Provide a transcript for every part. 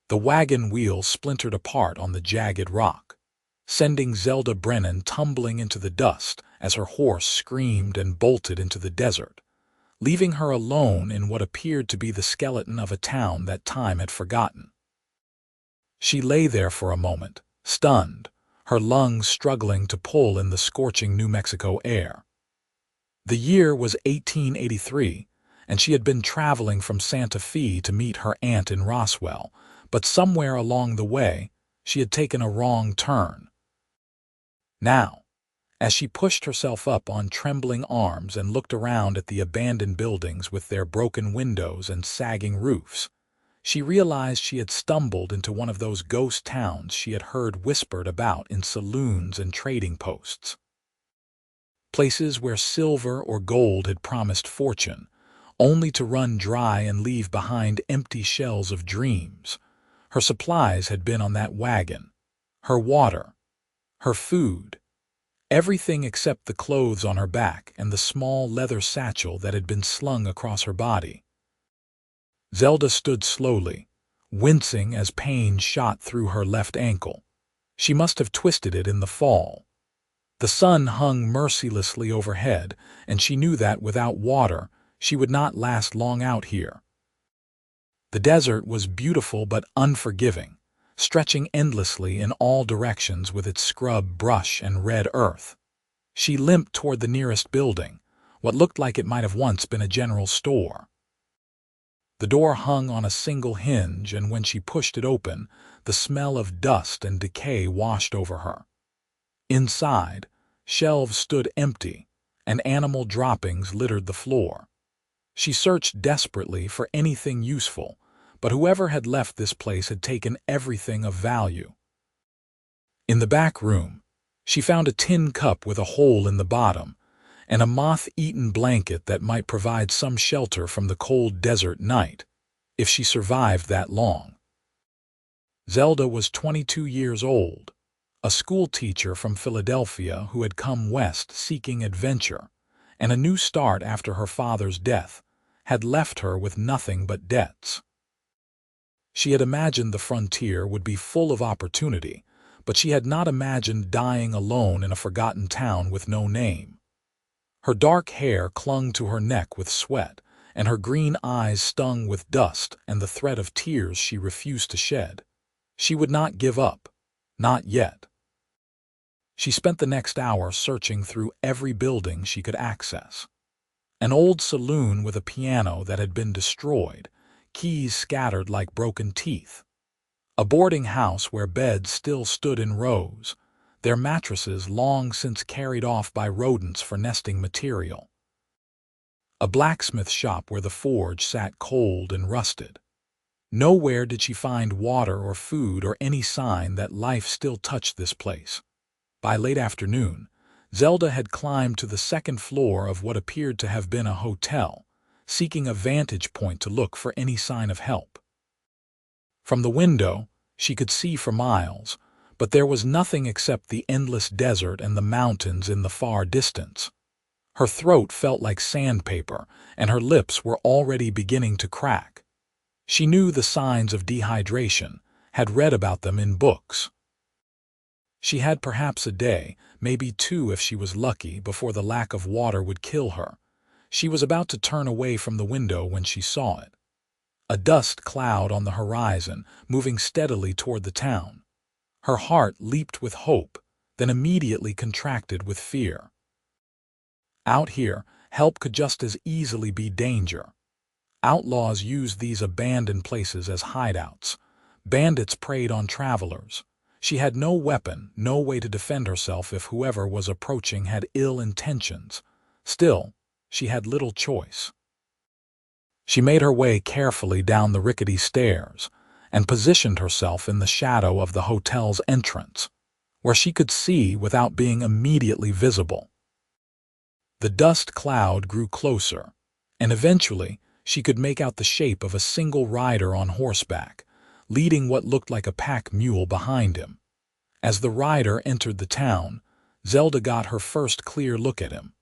The wagon wheel splintered apart on the jagged rock, sending Zelda Brennan tumbling into the dust as her horse screamed and bolted into the desert, leaving her alone in what appeared to be the skeleton of a town that time had forgotten. She lay there for a moment, stunned, her lungs struggling to pull in the scorching New Mexico air. The year was 1883, and she had been traveling from Santa Fe to meet her aunt in Roswell, but somewhere along the way, she had taken a wrong turn. Now, as she pushed herself up on trembling arms and looked around at the abandoned buildings with their broken windows and sagging roofs, she realized she had stumbled into one of those ghost towns she had heard whispered about in saloons and trading posts. Places where silver or gold had promised fortune, only to run dry and leave behind empty shells of dreams. Her supplies had been on that wagon, her water, her food, everything except the clothes on her back and the small leather satchel that had been slung across her body. Zelda stood slowly, wincing as pain shot through her left ankle. She must have twisted it in the fall. The sun hung mercilessly overhead, and she knew that without water, she would not last long out here. The desert was beautiful but unforgiving, stretching endlessly in all directions with its scrub brush and red earth. She limped toward the nearest building, what looked like it might have once been a general store. The door hung on a single hinge, and when she pushed it open, the smell of dust and decay washed over her. Inside, shelves stood empty, and animal droppings littered the floor. She searched desperately for anything useful, but whoever had left this place had taken everything of value. In the back room, she found a tin cup with a hole in the bottom, and a moth-eaten blanket that might provide some shelter from the cold desert night, if she survived that long. Zelda was 22 years old, a school teacher from Philadelphia who had come west seeking adventure, and a new start after her father's death had left her with nothing but debts. She had imagined the frontier would be full of opportunity, but she had not imagined dying alone in a forgotten town with no name. Her dark hair clung to her neck with sweat, and her green eyes stung with dust and the threat of tears she refused to shed. She would not give up, not yet. She spent the next hour searching through every building she could access. An old saloon with a piano that had been destroyed, keys scattered like broken teeth. A boarding house where beds still stood in rows, their mattresses long since carried off by rodents for nesting material. A blacksmith shop where the forge sat cold and rusted. Nowhere did she find water or food or any sign that life still touched this place. By late afternoon, Zelda had climbed to the second floor of what appeared to have been a hotel, seeking a vantage point to look for any sign of help. From the window, she could see for miles, but there was nothing except the endless desert and the mountains in the far distance. Her throat felt like sandpaper, and her lips were already beginning to crack. She knew the signs of dehydration, had read about them in books. She had perhaps a day, maybe two if she was lucky, before the lack of water would kill her. She was about to turn away from the window when she saw it. A dust cloud on the horizon, moving steadily toward the town. Her heart leaped with hope, then immediately contracted with fear. Out here, help could just as easily be danger. Outlaws used these abandoned places as hideouts. Bandits preyed on travelers. She had no weapon, no way to defend herself if whoever was approaching had ill intentions. Still, she had little choice. She made her way carefully down the rickety stairs and positioned herself in the shadow of the hotel's entrance, where she could see without being immediately visible. The dust cloud grew closer, and eventually she could make out the shape of a single rider on horseback, leading what looked like a pack mule behind him. As the rider entered the town, Zelda got her first clear look at him.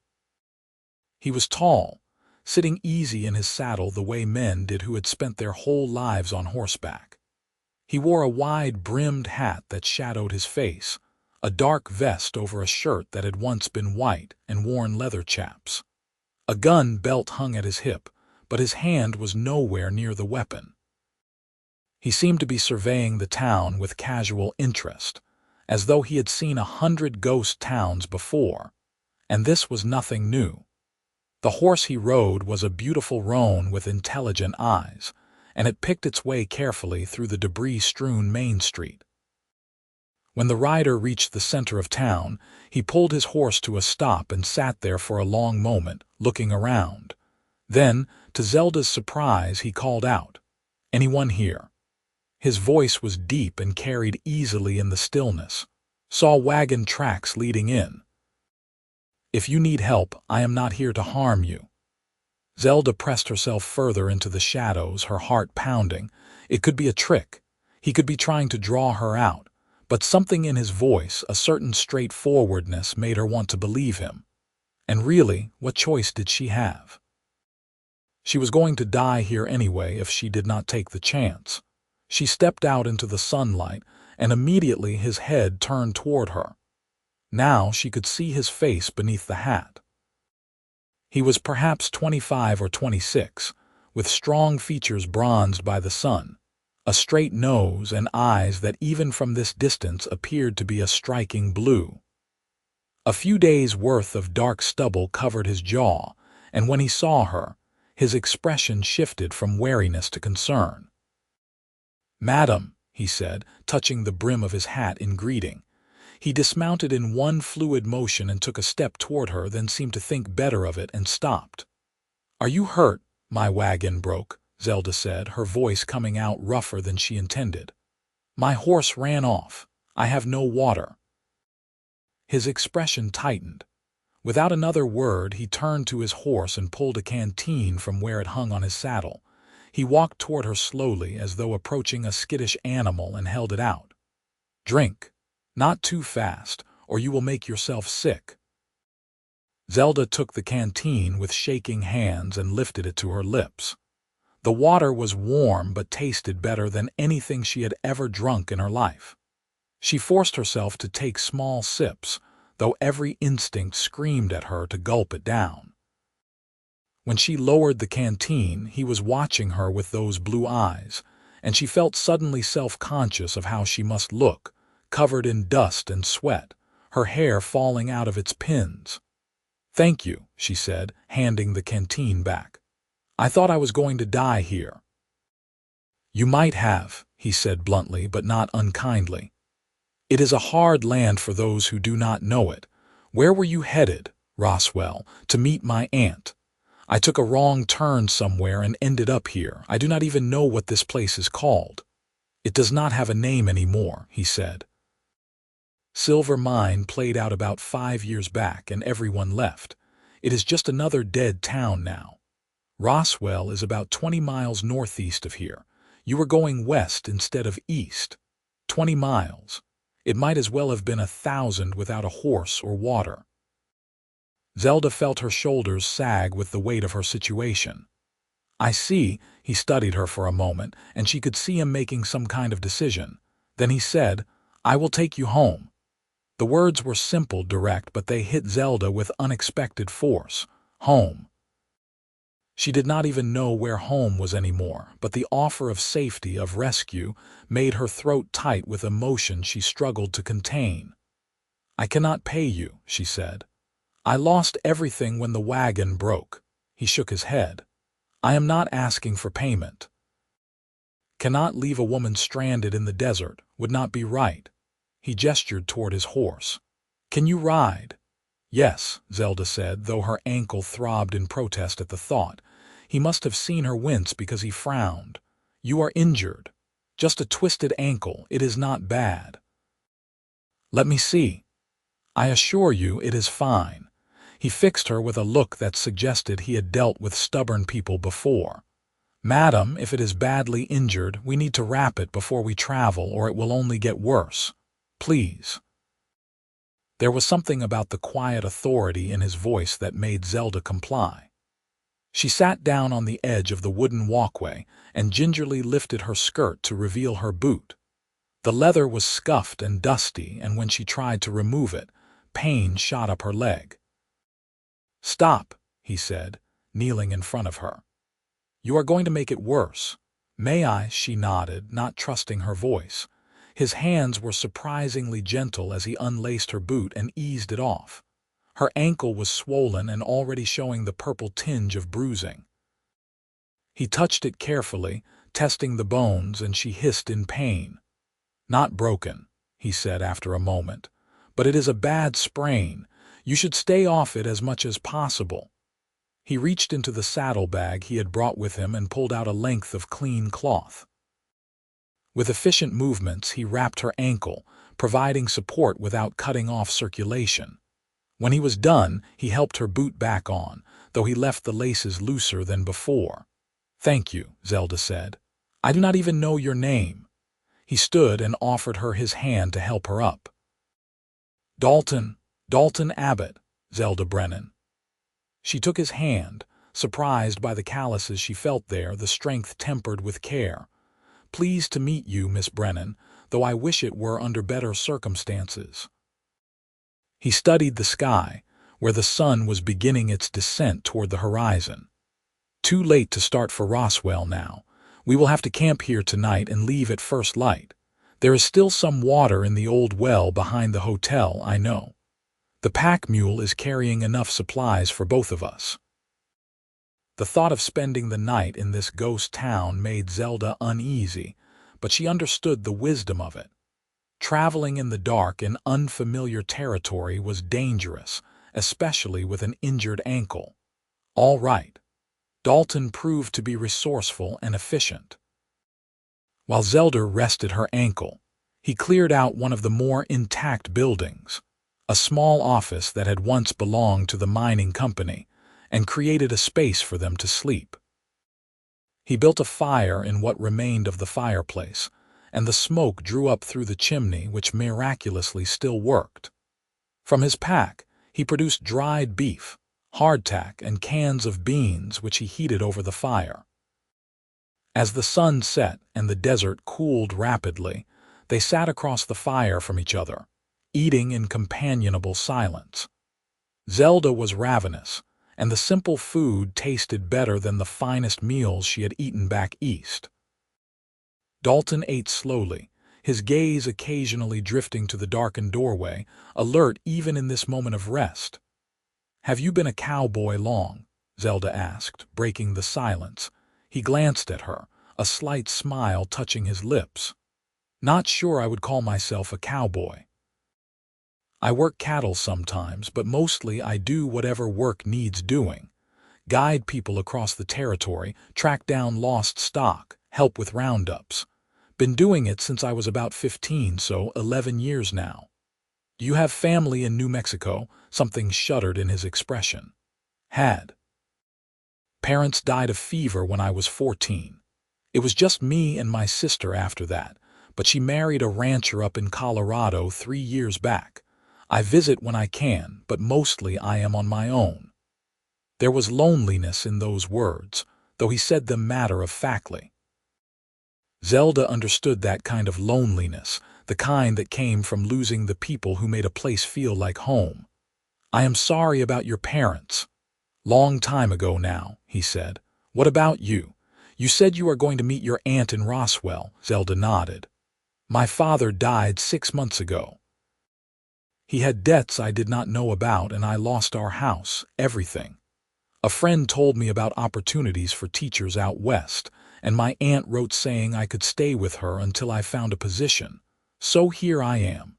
He was tall, sitting easy in his saddle the way men did who had spent their whole lives on horseback. He wore a wide-brimmed hat that shadowed his face, a dark vest over a shirt that had once been white and worn leather chaps. A gun belt hung at his hip, but his hand was nowhere near the weapon. He seemed to be surveying the town with casual interest, as though he had seen 100 ghost towns before, and this was nothing new. The horse he rode was a beautiful roan with intelligent eyes, and it picked its way carefully through the debris-strewn main street. When the rider reached the center of town, he pulled his horse to a stop and sat there for a long moment, looking around. Then, to Zelda's surprise, he called out, "Anyone here?" His voice was deep and carried easily in the stillness. "Saw wagon tracks leading in. If you need help, I am not here to harm you." Zelda pressed herself further into the shadows, her heart pounding. It could be a trick. He could be trying to draw her out. But something in his voice, a certain straightforwardness, made her want to believe him. And really, what choice did she have? She was going to die here anyway if she did not take the chance. She stepped out into the sunlight, and immediately his head turned toward her. Now she could see his face beneath the hat. He was perhaps 25 or 26, with strong features bronzed by the sun, a straight nose and eyes that even from this distance appeared to be a striking blue. A few days' worth of dark stubble covered his jaw, and when he saw her, his expression shifted from wariness to concern. "Madam," he said, touching the brim of his hat in greeting. He dismounted in one fluid motion and took a step toward her, then seemed to think better of it and stopped. "Are you hurt?" "My wagon broke," Zelda said, her voice coming out rougher than she intended. "My horse ran off. I have no water." His expression tightened. Without another word, he turned to his horse and pulled a canteen from where it hung on his saddle. He walked toward her slowly, as though approaching a skittish animal, and held it out. "Drink. Not too fast, or you will make yourself sick." Zelda took the canteen with shaking hands and lifted it to her lips. The water was warm but tasted better than anything she had ever drunk in her life. She forced herself to take small sips, though every instinct screamed at her to gulp it down. When she lowered the canteen, he was watching her with those blue eyes, and she felt suddenly self-conscious of how she must look, covered in dust and sweat, her hair falling out of its pins. "Thank you," she said, handing the canteen back. "I thought I was going to die here." "You might have," he said bluntly but not unkindly. "It is a hard land for those who do not know it. Where were you headed?" "Roswell, to meet my aunt. I took a wrong turn somewhere and ended up here. I do not even know what this place is called." "It does not have a name anymore," he said. Silver Mine played out about 5 years back, and everyone left. It is just another dead town now. Roswell is about 20 miles northeast of here. You were going west instead of east. 20 miles. It might as well have been 1,000 without a horse or water. Zelda felt her shoulders sag with the weight of her situation. "I see." He studied her for a moment, and she could see him making some kind of decision. Then he said, "I will take you home." The words were simple, direct, but they hit Zelda with unexpected force. Home. She did not even know where home was anymore, but the offer of safety, of rescue, made her throat tight with emotion she struggled to contain. "I cannot pay you," she said. "I lost everything when the wagon broke." He shook his head. "I am not asking for payment." Cannot leave a woman stranded in the desert, would not be right. He gestured toward his horse. "Can you ride?" "Yes," Zelda said, though her ankle throbbed in protest at the thought. He must have seen her wince because he frowned. "You are injured." "Just a twisted ankle. It is not bad." "Let me see." "I assure you it is fine." He fixed her with a look that suggested he had dealt with stubborn people before. "Madam, if it is badly injured, we need to wrap it before we travel, or it will only get worse. Please." There was something about the quiet authority in his voice that made Zelda comply. She sat down on the edge of the wooden walkway and gingerly lifted her skirt to reveal her boot. The leather was scuffed and dusty, and when she tried to remove it, pain shot up her leg. "Stop," he said, kneeling in front of her. "You are going to make it worse." "May I?" she nodded, not trusting her voice. His hands were surprisingly gentle as he unlaced her boot and eased it off. Her ankle was swollen and already showing the purple tinge of bruising. He touched it carefully, testing the bones, and she hissed in pain. "Not broken," he said after a moment, "but it is a bad sprain. You should stay off it as much as possible." He reached into the saddlebag he had brought with him and pulled out a length of clean cloth. With efficient movements, he wrapped her ankle, providing support without cutting off circulation. When he was done, he helped her boot back on, though he left the laces looser than before. "Thank you," Zelda said. "I do not even know your name." He stood and offered her his hand to help her up. Dalton Abbott, Zelda Brennan." She took his hand, surprised by the calluses she felt there, the strength tempered with care. "Pleased to meet you, Miss Brennan, though I wish it were under better circumstances." He studied the sky, where the sun was beginning its descent toward the horizon. "Too late to start for Roswell now. We will have to camp here tonight and leave at first light. There is still some water in the old well behind the hotel, I know. The pack mule is carrying enough supplies for both of us." The thought of spending the night in this ghost town made Zelda uneasy, but she understood the wisdom of it. Traveling in the dark in unfamiliar territory was dangerous, especially with an injured ankle. All right. Dalton proved to be resourceful and efficient. While Zelda rested her ankle, he cleared out one of the more intact buildings, a small office that had once belonged to the mining company, and created a space for them to sleep. He built a fire in what remained of the fireplace, and the smoke drew up through the chimney, which miraculously still worked. From his pack, he produced dried beef, hardtack, and cans of beans, which he heated over the fire. As the sun set and the desert cooled rapidly, they sat across the fire from each other, eating in companionable silence. Zelda was ravenous, and the simple food tasted better than the finest meals she had eaten back east. Dalton ate slowly, his gaze occasionally drifting to the darkened doorway, alert even in this moment of rest. "Have you been a cowboy long?" Zelda asked, breaking the silence. He glanced at her, a slight smile touching his lips. "Not sure I would call myself a cowboy. I work cattle sometimes, but mostly I do whatever work needs doing. Guide people across the territory, track down lost stock, help with roundups. Been doing it since I was about 15, so 11 years now." "Do you have family in New Mexico?" Something shuddered in his expression. "Had. Parents died of fever when I was 14. It was just me and my sister after that, but she married a rancher up in Colorado 3 years back. I visit when I can, but mostly I am on my own." There was loneliness in those words, though he said them matter-of-factly. Zelda understood that kind of loneliness, the kind that came from losing the people who made a place feel like home. "I am sorry about your parents." "Long time ago now," he said. "What about you? You said you are going to meet your aunt in Roswell." Zelda nodded. "My father died 6 months ago. He had debts I did not know about, and I lost our house, everything. A friend told me about opportunities for teachers out west, and my aunt wrote saying I could stay with her until I found a position. So here I am."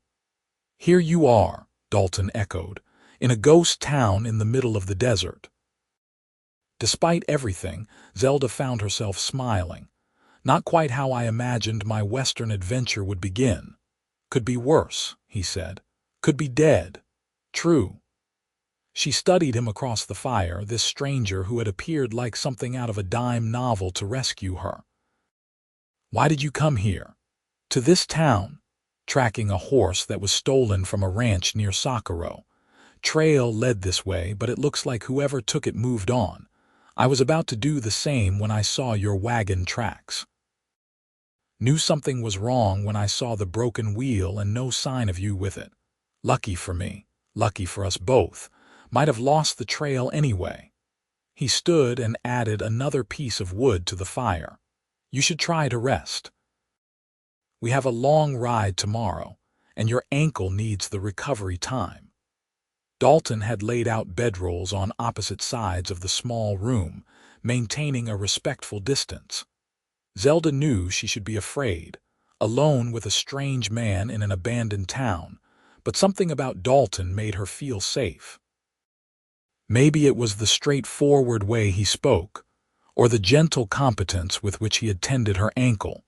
"Here you are," Dalton echoed, "in a ghost town in the middle of the desert." Despite everything, Zelda found herself smiling. "Not quite how I imagined my western adventure would begin. Could be worse," he said. "Could be dead." "True." She studied him across the fire, this stranger who had appeared like something out of a dime novel to rescue her. "Why did you come here?" "To this town." "Tracking a horse that was stolen from a ranch near Socorro. Trail led this way, but it looks like whoever took it moved on. I was about to do the same when I saw your wagon tracks. Knew something was wrong when I saw the broken wheel and no sign of you with it. Lucky for me, lucky for us both. Might have lost the trail anyway." He stood and added another piece of wood to the fire. "You should try to rest. We have a long ride tomorrow, and your ankle needs the recovery time." Dalton had laid out bedrolls on opposite sides of the small room, maintaining a respectful distance. Zelda knew she should be afraid, alone with a strange man in an abandoned town, but something about Dalton made her feel safe. Maybe it was the straightforward way he spoke, or the gentle competence with which he had tended her ankle,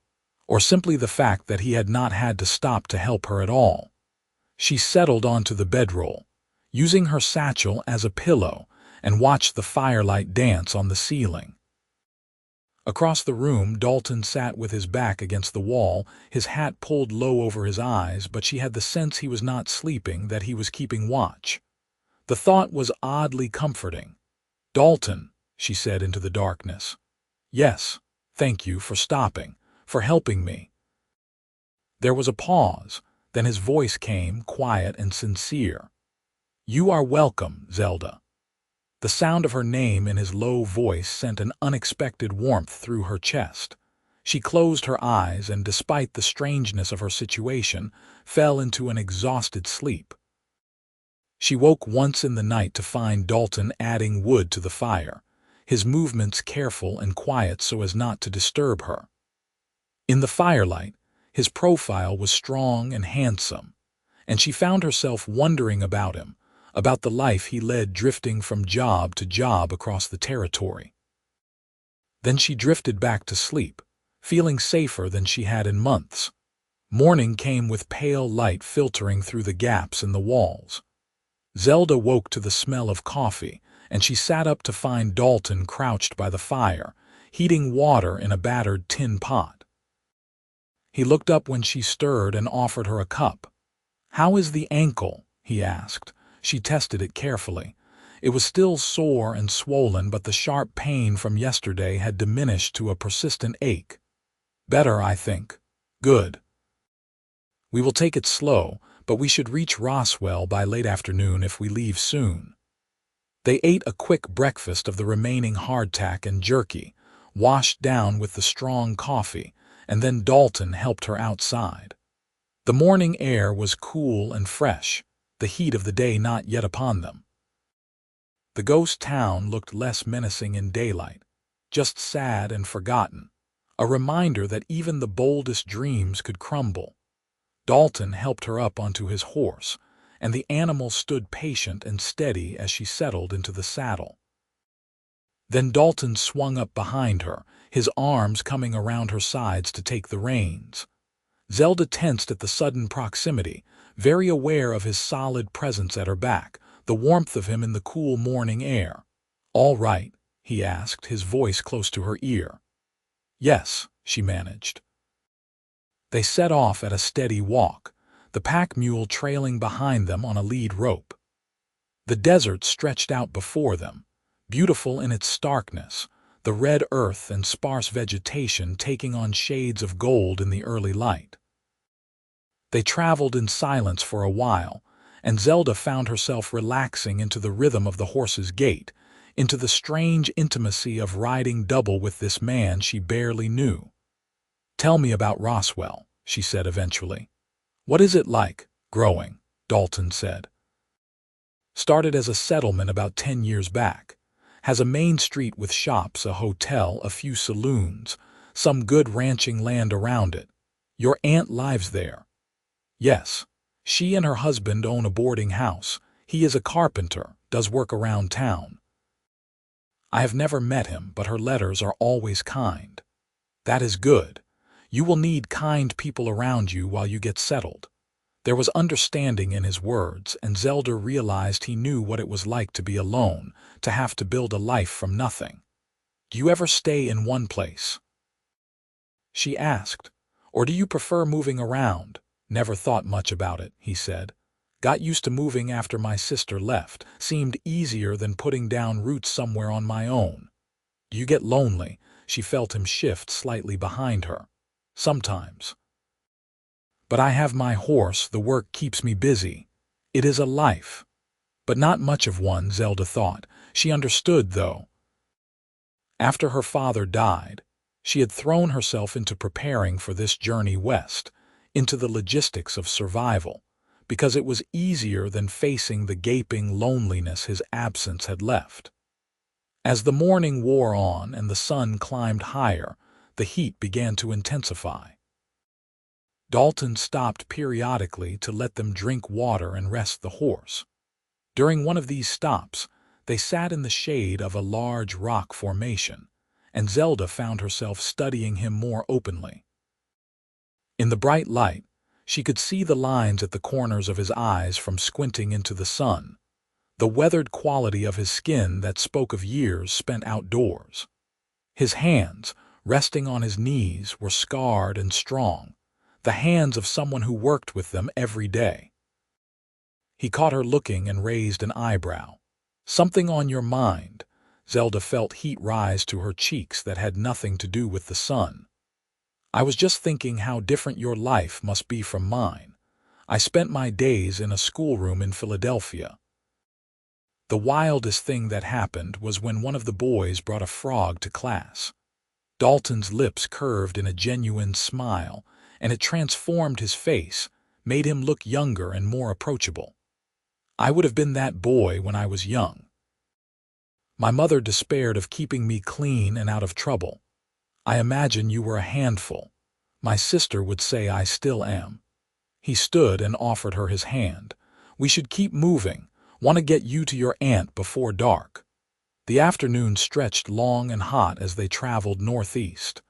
or simply the fact that he had not had to stop to help her at all. She settled onto the bedroll, using her satchel as a pillow, and watched the firelight dance on the ceiling. Across the room, Dalton sat with his back against the wall, his hat pulled low over his eyes, but she had the sense he was not sleeping, that he was keeping watch. The thought was oddly comforting. "Dalton," she said into the darkness. "Yes, thank you for stopping, for helping me." There was a pause, then his voice came, quiet and sincere. "You are welcome, Zelda." The sound of her name in his low voice sent an unexpected warmth through her chest. She closed her eyes and, despite the strangeness of her situation, fell into an exhausted sleep. She woke once in the night to find Dalton adding wood to the fire, his movements careful and quiet so as not to disturb her. In the firelight, his profile was strong and handsome, and she found herself wondering about him, about the life he led drifting from job to job across the territory. Then she drifted back to sleep, feeling safer than she had in months. Morning came with pale light filtering through the gaps in the walls. Zelda woke to the smell of coffee, and she sat up to find Dalton crouched by the fire, heating water in a battered tin pot. He looked up when she stirred and offered her a cup. "How is the ankle?" he asked. She tested it carefully. It was still sore and swollen, but the sharp pain from yesterday had diminished to a persistent ache. "Better, I think." "Good. We will take it slow, but we should reach Roswell by late afternoon if we leave soon." They ate a quick breakfast of the remaining hardtack and jerky, washed down with the strong coffee, and then Dalton helped her outside. The morning air was cool and fresh, the heat of the day not yet upon them. The ghost town looked less menacing in daylight, just sad and forgotten, a reminder that even the boldest dreams could crumble. Dalton helped her up onto his horse, and the animal stood patient and steady as she settled into the saddle. Then Dalton swung up behind her, his arms coming around her sides to take the reins. Zelda tensed at the sudden proximity, very aware of his solid presence at her back, the warmth of him in the cool morning air. "All right?" he asked, his voice close to her ear. "Yes," she managed. They set off at a steady walk, the pack mule trailing behind them on a lead rope. The desert stretched out before them, beautiful in its starkness, the red earth and sparse vegetation taking on shades of gold in the early light. They traveled in silence for a while, and Zelda found herself relaxing into the rhythm of the horse's gait, into the strange intimacy of riding double with this man she barely knew. "Tell me about Roswell," she said eventually. "What is it like, growing?" Dalton said. "Started as a settlement about 10 years back. Has a main street with shops, a hotel, a few saloons, some good ranching land around it. Your aunt lives there." "Yes. She and her husband own a boarding house. He is a carpenter, does work around town. I have never met him, but her letters are always kind." "That is good. You will need kind people around you while you get settled." There was understanding in his words, and Zelda realized he knew what it was like to be alone, to have to build a life from nothing. "Do you ever stay in one place?" she asked. "Or do you prefer moving around?" "Never thought much about it," he said. "Got used to moving after my sister left. Seemed easier than putting down roots somewhere on my own." Do you get lonely? She felt him shift slightly behind her. Sometimes. But I have my horse, the work keeps me busy. It is a life. But not much of one, Zelda thought. She understood, though. After her father died, she had thrown herself into preparing for this journey west, into the logistics of survival, because it was easier than facing the gaping loneliness his absence had left. As the morning wore on and the sun climbed higher, the heat began to intensify. Dalton stopped periodically to let them drink water and rest the horse. During one of these stops, they sat in the shade of a large rock formation, and Zelda found herself studying him more openly. In the bright light, she could see the lines at the corners of his eyes from squinting into the sun, the weathered quality of his skin that spoke of years spent outdoors. His hands, resting on his knees, were scarred and strong, the hands of someone who worked with them every day. He caught her looking and raised an eyebrow. "Something on your mind?" Zelda felt heat rise to her cheeks that had nothing to do with the sun. "I was just thinking how different your life must be from mine. I spent my days in a schoolroom in Philadelphia. The wildest thing that happened was when one of the boys brought a frog to class." Dalton's lips curved in a genuine smile, and it transformed his face, made him look younger and more approachable. "I would have been that boy when I was young. My mother despaired of keeping me clean and out of trouble. I imagine you were a handful. My sister would say I still am." He stood and offered her his hand. "We should keep moving. Want to get you to your aunt before dark." The afternoon stretched long and hot as they traveled northeast.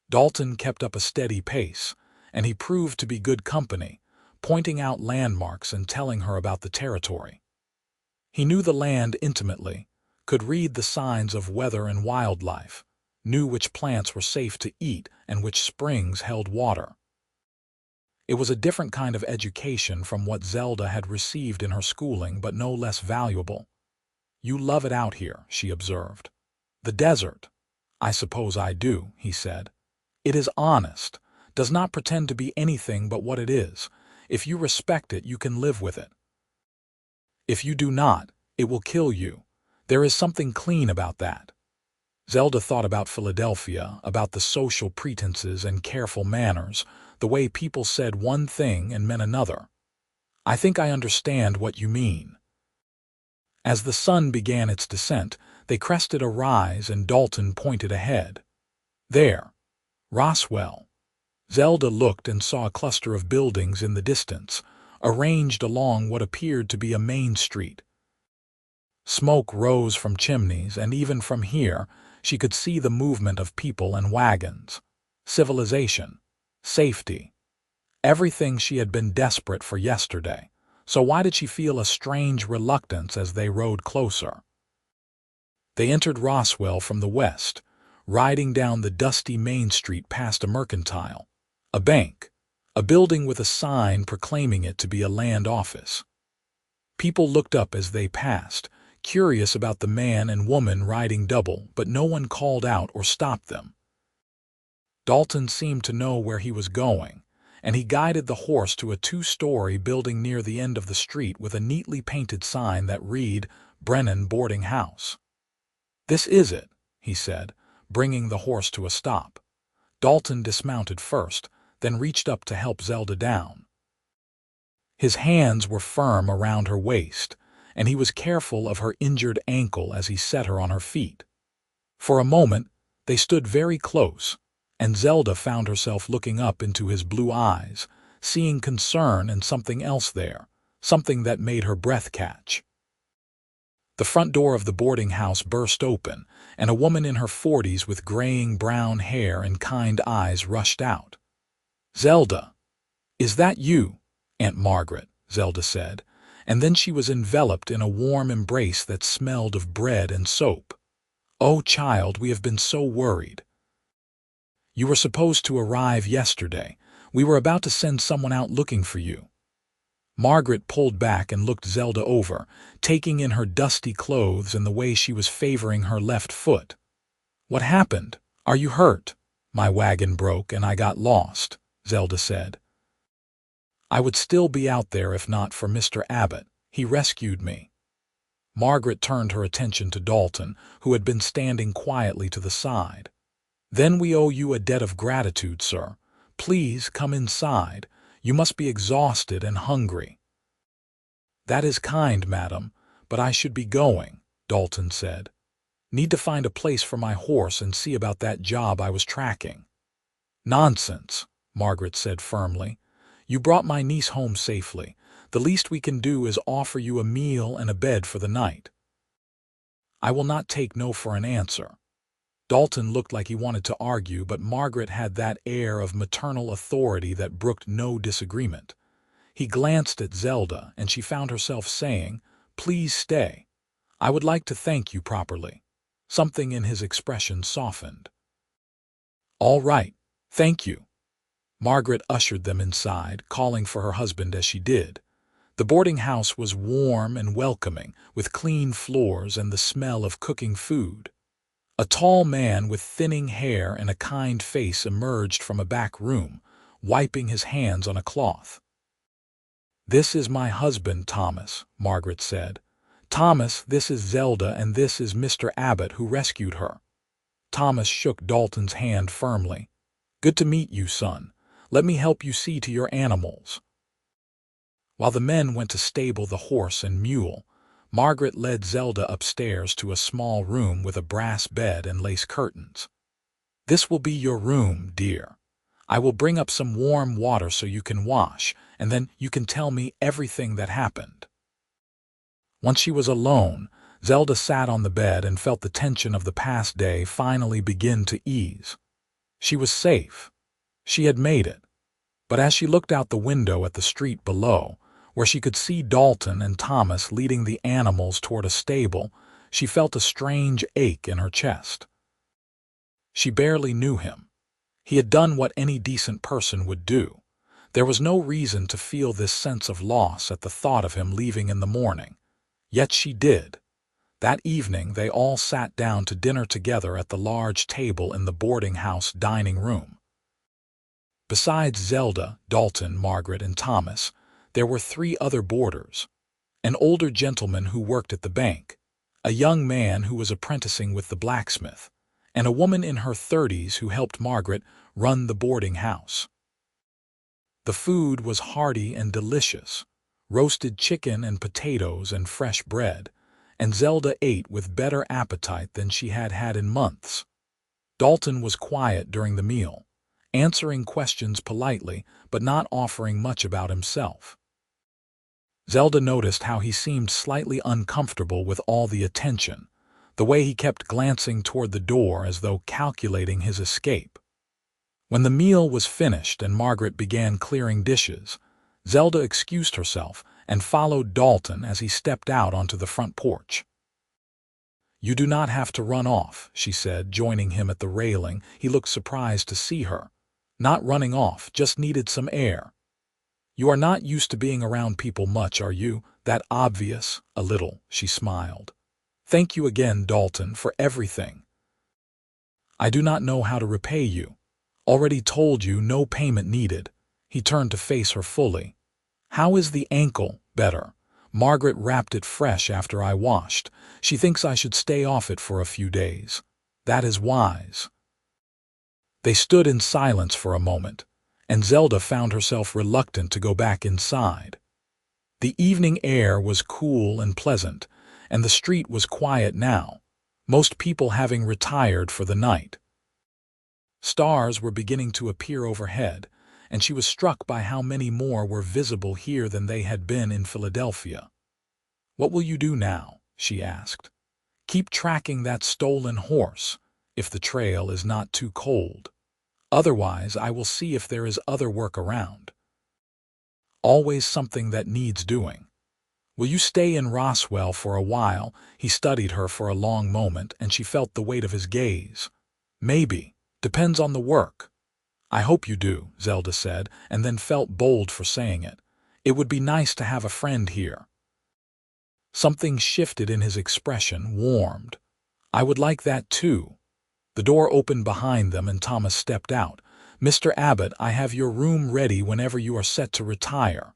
Dalton kept up a steady pace, and he proved to be good company, pointing out landmarks and telling her about the territory. He knew the land intimately, could read the signs of weather and wildlife, knew which plants were safe to eat and which springs held water. It was a different kind of education from what Zelda had received in her schooling, but no less valuable. "You love it out here," she observed. "The desert." "I suppose I do," he said. "It is honest, does not pretend to be anything but what it is. If you respect it, you can live with it. If you do not, it will kill you. There is something clean about that." Zelda thought about Philadelphia, about the social pretenses and careful manners, the way people said one thing and meant another. "I think I understand what you mean." As the sun began its descent, they crested a rise and Dalton pointed ahead. "There. Roswell." Zelda looked and saw a cluster of buildings in the distance, arranged along what appeared to be a main street. Smoke rose from chimneys, and even from here, she could see the movement of people and wagons. Civilization. Safety. Everything she had been desperate for yesterday. So why did she feel a strange reluctance as they rode closer? They entered Roswell from the west, riding down the dusty main street past a mercantile, a bank, a building with a sign proclaiming it to be a land office. People looked up as they passed, curious about the man and woman riding double, but no one called out or stopped them. Dalton seemed to know where he was going, and he guided the horse to a two-story building near the end of the street with a neatly painted sign that read, "Brennan Boarding House." "This is it," he said, bringing the horse to a stop. Dalton dismounted first, then reached up to help Zelda down. His hands were firm around her waist, and he was careful of her injured ankle as he set her on her feet. For a moment, they stood very close, and Zelda found herself looking up into his blue eyes, seeing concern and something else there, something that made her breath catch. The front door of the boarding house burst open, and a woman in her 40s with graying brown hair and kind eyes rushed out. "Zelda, is that you, Aunt Margaret?" Zelda said, and then she was enveloped in a warm embrace that smelled of bread and soap. "Oh, child, we have been so worried. You were supposed to arrive yesterday. We were about to send someone out looking for you." Margaret pulled back and looked Zelda over, taking in her dusty clothes and the way she was favoring her left foot. "What happened? Are you hurt?" "My wagon broke and I got lost," Zelda said. "I would still be out there if not for Mr. Abbott. He rescued me." Margaret turned her attention to Dalton, who had been standing quietly to the side. "Then we owe you a debt of gratitude, sir. Please come inside. You must be exhausted and hungry." "That is kind, madam, but I should be going," Dalton said. "Need to find a place for my horse and see about that job I was tracking." "Nonsense," Margaret said firmly. "You brought my niece home safely. The least we can do is offer you a meal and a bed for the night." "I will not take no for an answer." Dalton looked like he wanted to argue, but Margaret had that air of maternal authority that brooked no disagreement. He glanced at Zelda, and she found herself saying, "Please stay. I would like to thank you properly." Something in his expression softened. "All right, thank you." Margaret ushered them inside, calling for her husband as she did. The boarding house was warm and welcoming, with clean floors and the smell of cooking food. A tall man with thinning hair and a kind face emerged from a back room, wiping his hands on a cloth. "This is my husband, Thomas," Margaret said. "Thomas, this is Zelda, and this is Mr. Abbott who rescued her." Thomas shook Dalton's hand firmly. "Good to meet you, son. Let me help you see to your animals." While the men went to stable the horse and mule, Margaret led Zelda upstairs to a small room with a brass bed and lace curtains. "This will be your room, dear. I will bring up some warm water so you can wash, and then you can tell me everything that happened." Once she was alone, Zelda sat on the bed and felt the tension of the past day finally begin to ease. She was safe. She had made it. But as she looked out the window at the street below, where she could see Dalton and Thomas leading the animals toward a stable, she felt a strange ache in her chest. She barely knew him. He had done what any decent person would do. There was no reason to feel this sense of loss at the thought of him leaving in the morning. Yet she did. That evening they all sat down to dinner together at the large table in the boarding house dining room. Besides Zelda, Dalton, Margaret, and Thomas, there were 3 other boarders: an older gentleman who worked at the bank, a young man who was apprenticing with the blacksmith, and a woman in her 30s who helped Margaret run the boarding house. The food was hearty and delicious: roasted chicken and potatoes and fresh bread, and Zelda ate with better appetite than she had had in months. Dalton was quiet during the meal, answering questions politely but not offering much about himself. Zelda noticed how he seemed slightly uncomfortable with all the attention, the way he kept glancing toward the door as though calculating his escape. When the meal was finished and Margaret began clearing dishes, Zelda excused herself and followed Dalton as he stepped out onto the front porch. "You do not have to run off," she said, joining him at the railing. He looked surprised to see her. "Not running off, just needed some air." "You are not used to being around people much, are you? That obvious?" "A little," she smiled. "Thank you again, Dalton, for everything." "I do not know how to repay you. Already told you no payment needed." He turned to face her fully. "How is the ankle?" "Better. Margaret wrapped it fresh after I washed. She thinks I should stay off it for a few days." "That is wise." They stood in silence for a moment, and Zelda found herself reluctant to go back inside. The evening air was cool and pleasant, and the street was quiet now, most people having retired for the night. Stars were beginning to appear overhead, and she was struck by how many more were visible here than they had been in Philadelphia. "What will you do now?" she asked. "Keep tracking that stolen horse, if the trail is not too cold. Otherwise, I will see if there is other work around. Always something that needs doing. Will you stay in Roswell for a while?" He studied her for a long moment, and she felt the weight of his gaze. "Maybe. Depends on the work." "I hope you do," Zelda said, and then felt bold for saying it. It would be nice to have a friend here. Something shifted in his expression, warmed. I would like that too. The door opened behind them and Thomas stepped out. Mr. Abbott, I have your room ready whenever you are set to retire.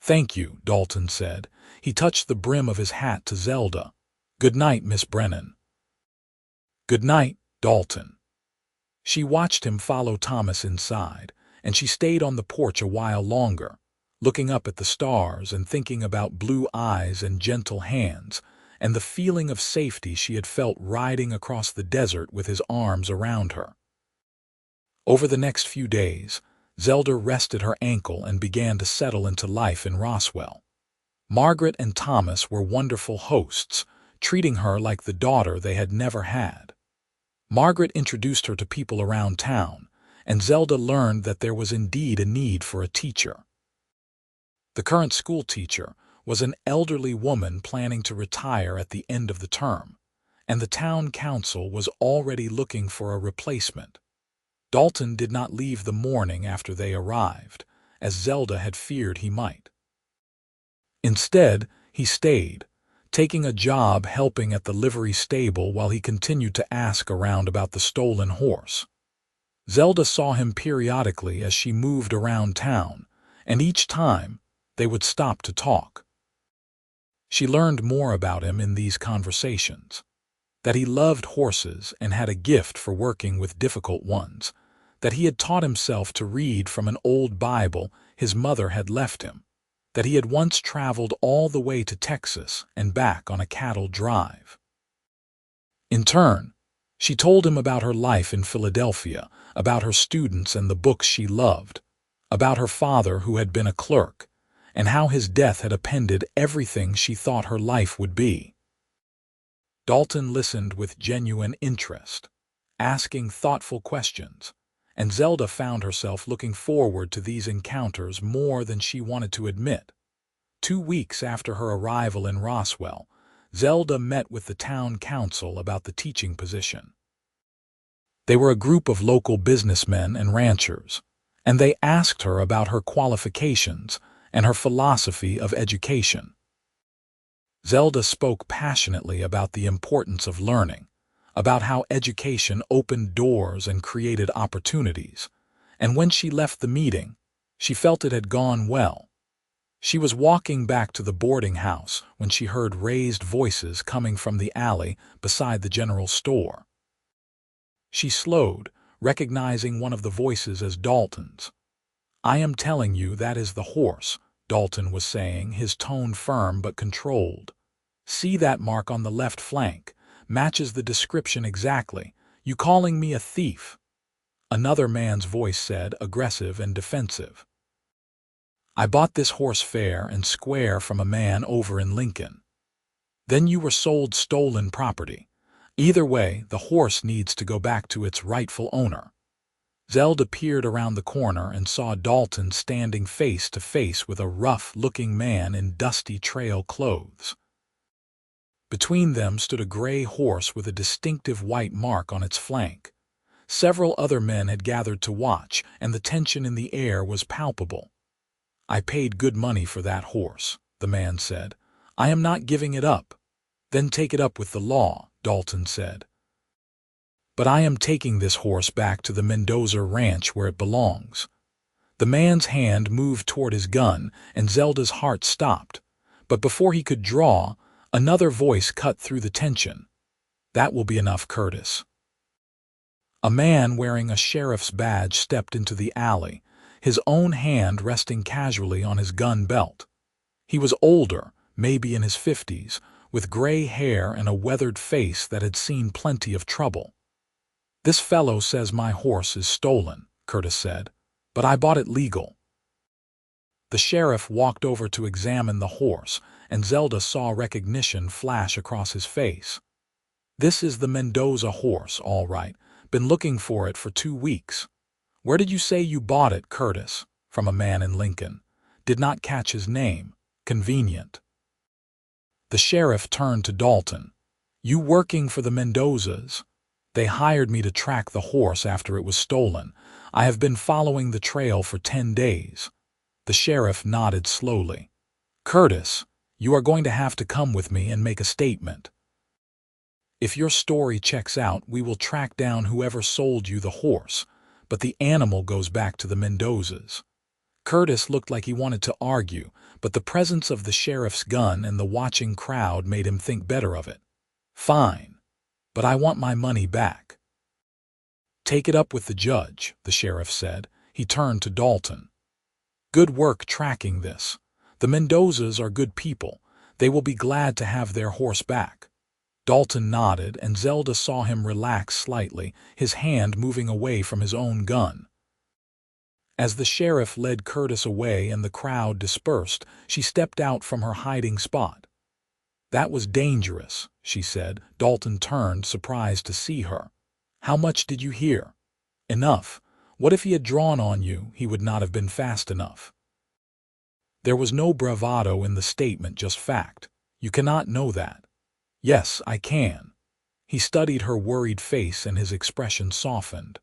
Thank you, Dalton said. He touched the brim of his hat to Zelda. Good night, Miss Brennan. Good night, Dalton. She watched him follow Thomas inside, and she stayed on the porch a while longer, looking up at the stars and thinking about blue eyes and gentle hands, and the feeling of safety she had felt riding across the desert with his arms around her. Over the next few days, Zelda rested her ankle and began to settle into life in Roswell. Margaret and Thomas were wonderful hosts, treating her like the daughter they had never had. Margaret introduced her to people around town, and Zelda learned that there was indeed a need for a teacher. The current school teacher was an elderly woman planning to retire at the end of the term, and the town council was already looking for a replacement. Dalton did not leave the morning after they arrived, as Zelda had feared he might. Instead, he stayed, taking a job helping at the livery stable while he continued to ask around about the stolen horse. Zelda saw him periodically as she moved around town, and each time they would stop to talk. She learned more about him in these conversations, that he loved horses and had a gift for working with difficult ones, that he had taught himself to read from an old Bible his mother had left him, that he had once traveled all the way to Texas and back on a cattle drive. In turn, she told him about her life in Philadelphia, about her students and the books she loved, about her father who had been a clerk, and how his death had upended everything she thought her life would be. Dalton listened with genuine interest, asking thoughtful questions, and Zelda found herself looking forward to these encounters more than she wanted to admit. 2 weeks after her arrival in Roswell, Zelda met with the town council about the teaching position. They were a group of local businessmen and ranchers, and they asked her about her qualifications and her philosophy of education. Zelda spoke passionately about the importance of learning, about how education opened doors and created opportunities, and when she left the meeting, she felt it had gone well. She was walking back to the boarding house when she heard raised voices coming from the alley beside the general store. She slowed, recognizing one of the voices as Dalton's. "I am telling you that is the horse," Dalton was saying, his tone firm but controlled. "See that mark on the left flank? Matches the description exactly. You calling me a thief?" Another man's voice said, aggressive and defensive. "I bought this horse fair and square from a man over in Lincoln." "Then you were sold stolen property. Either way, the horse needs to go back to its rightful owner." Zelda peered around the corner and saw Dalton standing face to face with a rough-looking man in dusty trail clothes. Between them stood a gray horse with a distinctive white mark on its flank. Several other men had gathered to watch, and the tension in the air was palpable. "I paid good money for that horse," the man said. "I am not giving it up." "Then take it up with the law," Dalton said. "But I am taking this horse back to the Mendoza ranch where it belongs." The man's hand moved toward his gun, and Zelda's heart stopped. But before he could draw, another voice cut through the tension. "That will be enough, Curtis." A man wearing a sheriff's badge stepped into the alley, his own hand resting casually on his gun belt. He was older, maybe in his 50s, with gray hair and a weathered face that had seen plenty of trouble. "This fellow says my horse is stolen," Curtis said, "but I bought it legal." The sheriff walked over to examine the horse, and Zelda saw recognition flash across his face. "This is the Mendoza horse, all right. Been looking for it for 2 weeks. Where did you say you bought it, Curtis?" From a man in Lincoln. Did not catch his name. Convenient. The sheriff turned to Dalton. "You working for the Mendozas?" "They hired me to track the horse after it was stolen. I have been following the trail for 10 days. The sheriff nodded slowly. Curtis, you are going to have to come with me and make a statement. If your story checks out, we will track down whoever sold you the horse, but the animal goes back to the Mendozas. Curtis looked like he wanted to argue, but the presence of the sheriff's gun and the watching crowd made him think better of it. Fine, but I want my money back. Take it up with the judge, the sheriff said. He turned to Dalton. Good work tracking this. The Mendozas are good people. They will be glad to have their horse back. Dalton nodded, and Zelda saw him relax slightly, his hand moving away from his own gun. As the sheriff led Curtis away and the crowd dispersed, she stepped out from her hiding spot. That was dangerous, she said. Dalton turned, surprised to see her. How much did you hear? Enough. What if he had drawn on you? He would not have been fast enough. There was no bravado in the statement, just fact. You cannot know that. Yes, I can. He studied her worried face and his expression softened.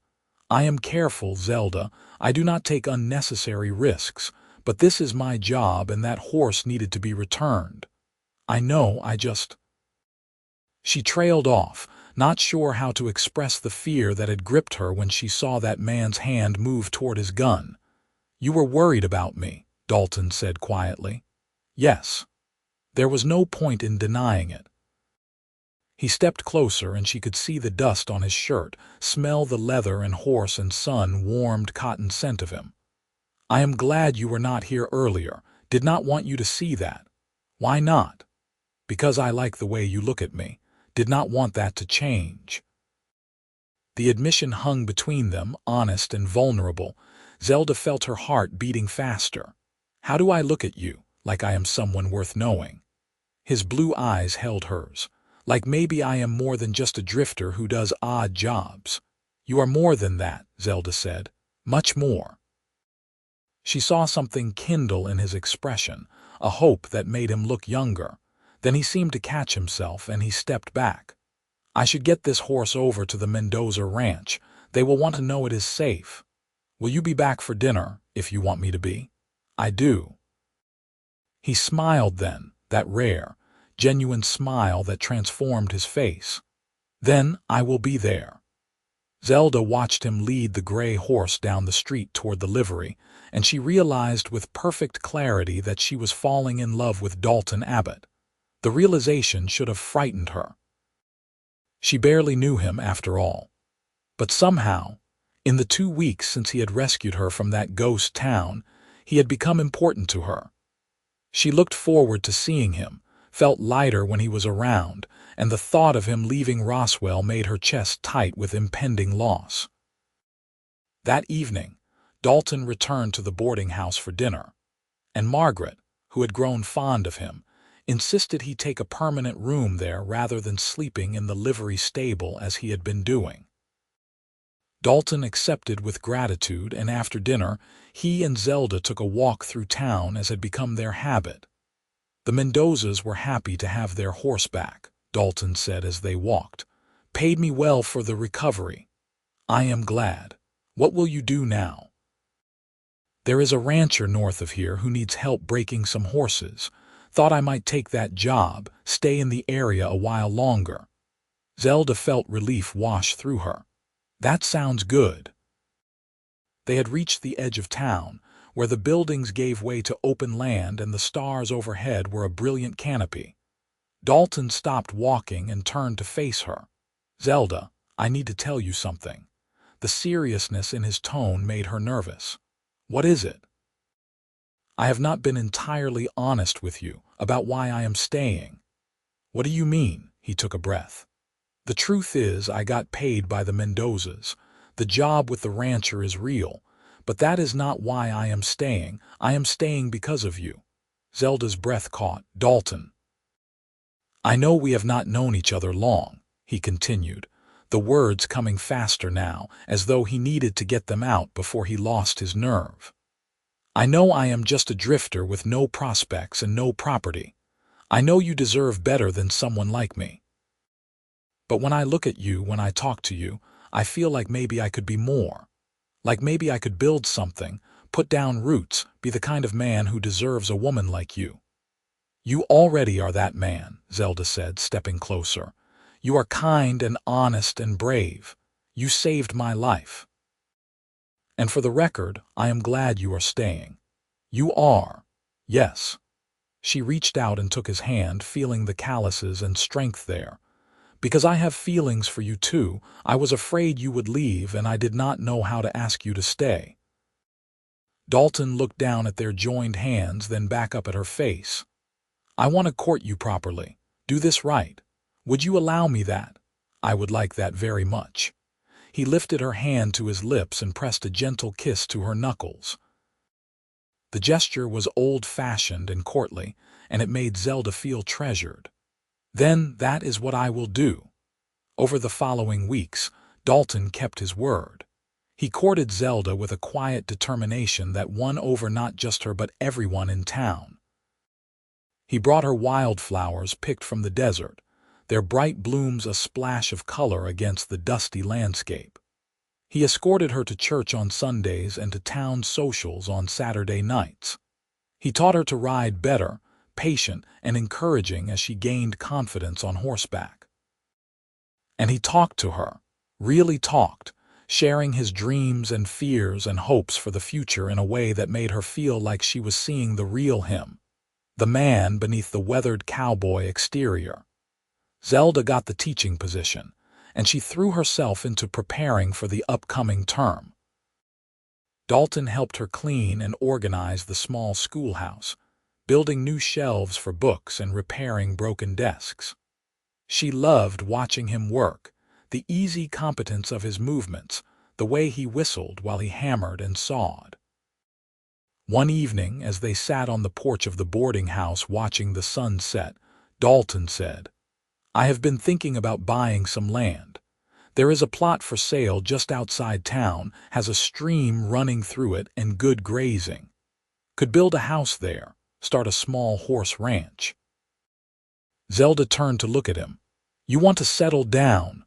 I am careful, Zelda. I do not take unnecessary risks, but this is my job and that horse needed to be returned. I know, She trailed off, not sure how to express the fear that had gripped her when she saw that man's hand move toward his gun. You were worried about me, Dalton said quietly. Yes. There was no point in denying it. He stepped closer and she could see the dust on his shirt, smell the leather and horse and sun-warmed cotton scent of him. I am glad you were not here earlier. Did not want you to see that. Why not? Because I like the way you look at me. Did not want that to change. The admission hung between them, honest and vulnerable. Zelda felt her heart beating faster. How do I look at you? Like I am someone worth knowing. His blue eyes held hers. Like maybe I am more than just a drifter who does odd jobs. You are more than that, Zelda said. Much more. She saw something kindle in his expression, a hope that made him look younger. Then he seemed to catch himself and he stepped back. I should get this horse over to the Mendoza ranch. They will want to know it is safe. Will you be back for dinner, if you want me to be? I do. He smiled then, that rare, genuine smile that transformed his face. Then I will be there. Zelda watched him lead the gray horse down the street toward the livery, and she realized with perfect clarity that she was falling in love with Dalton Abbott. The realization should have frightened her. She barely knew him after all. But somehow, in the 2 weeks since he had rescued her from that ghost town, he had become important to her. She looked forward to seeing him, felt lighter when he was around, and the thought of him leaving Roswell made her chest tight with impending loss. That evening, Dalton returned to the boarding house for dinner, and Margaret, who had grown fond of him, insisted he take a permanent room there rather than sleeping in the livery stable as he had been doing. Dalton accepted with gratitude, and after dinner, he and Zelda took a walk through town as had become their habit. The Mendozas were happy to have their horse back, Dalton said as they walked. Paid me well for the recovery. I am glad. What will you do now? There is a rancher north of here who needs help breaking some horses. Thought I might take that job, stay in the area a while longer. Zelda felt relief wash through her. That sounds good. They had reached the edge of town, where the buildings gave way to open land and the stars overhead were a brilliant canopy. Dalton stopped walking and turned to face her. Zelda, I need to tell you something. The seriousness in his tone made her nervous. What is it? I have not been entirely honest with you about why I am staying. What do you mean? He took a breath. The truth is, I got paid by the Mendozas. The job with the rancher is real, but that is not why I am staying. I am staying because of you. Zelda's breath caught. Dalton. I know we have not known each other long, he continued, the words coming faster now, as though he needed to get them out before he lost his nerve. I know I am just a drifter with no prospects and no property. I know you deserve better than someone like me. But when I look at you, when I talk to you, I feel like maybe I could be more. Like maybe I could build something, put down roots, be the kind of man who deserves a woman like you." "You already are that man," Zelda said, stepping closer. "You are kind and honest and brave. You saved my life. And for the record, I am glad you are staying. You are. Yes." She reached out and took his hand, feeling the calluses and strength there. "Because I have feelings for you too. I was afraid you would leave, and I did not know how to ask you to stay." Dalton looked down at their joined hands, then back up at her face. "I want to court you properly. Do this right. Would you allow me that? I would like that very much." He lifted her hand to his lips and pressed a gentle kiss to her knuckles. The gesture was old-fashioned and courtly, and it made Zelda feel treasured. "Then that is what I will do." Over the following weeks, Dalton kept his word. He courted Zelda with a quiet determination that won over not just her but everyone in town. He brought her wildflowers picked from the desert, their bright blooms a splash of color against the dusty landscape. He escorted her to church on Sundays and to town socials on Saturday nights. He taught her to ride better, patient and encouraging as she gained confidence on horseback. And he talked to her, really talked, sharing his dreams and fears and hopes for the future in a way that made her feel like she was seeing the real him, the man beneath the weathered cowboy exterior. Zelda got the teaching position, and she threw herself into preparing for the upcoming term. Dalton helped her clean and organize the small schoolhouse, building new shelves for books and repairing broken desks. She loved watching him work, the easy competence of his movements, the way he whistled while he hammered and sawed. One evening, as they sat on the porch of the boarding house watching the sun set, Dalton said, "I have been thinking about buying some land. There is a plot for sale just outside town, has a stream running through it and good grazing. Could build a house there, start a small horse ranch." Zelda turned to look at him. "You want to settle down?"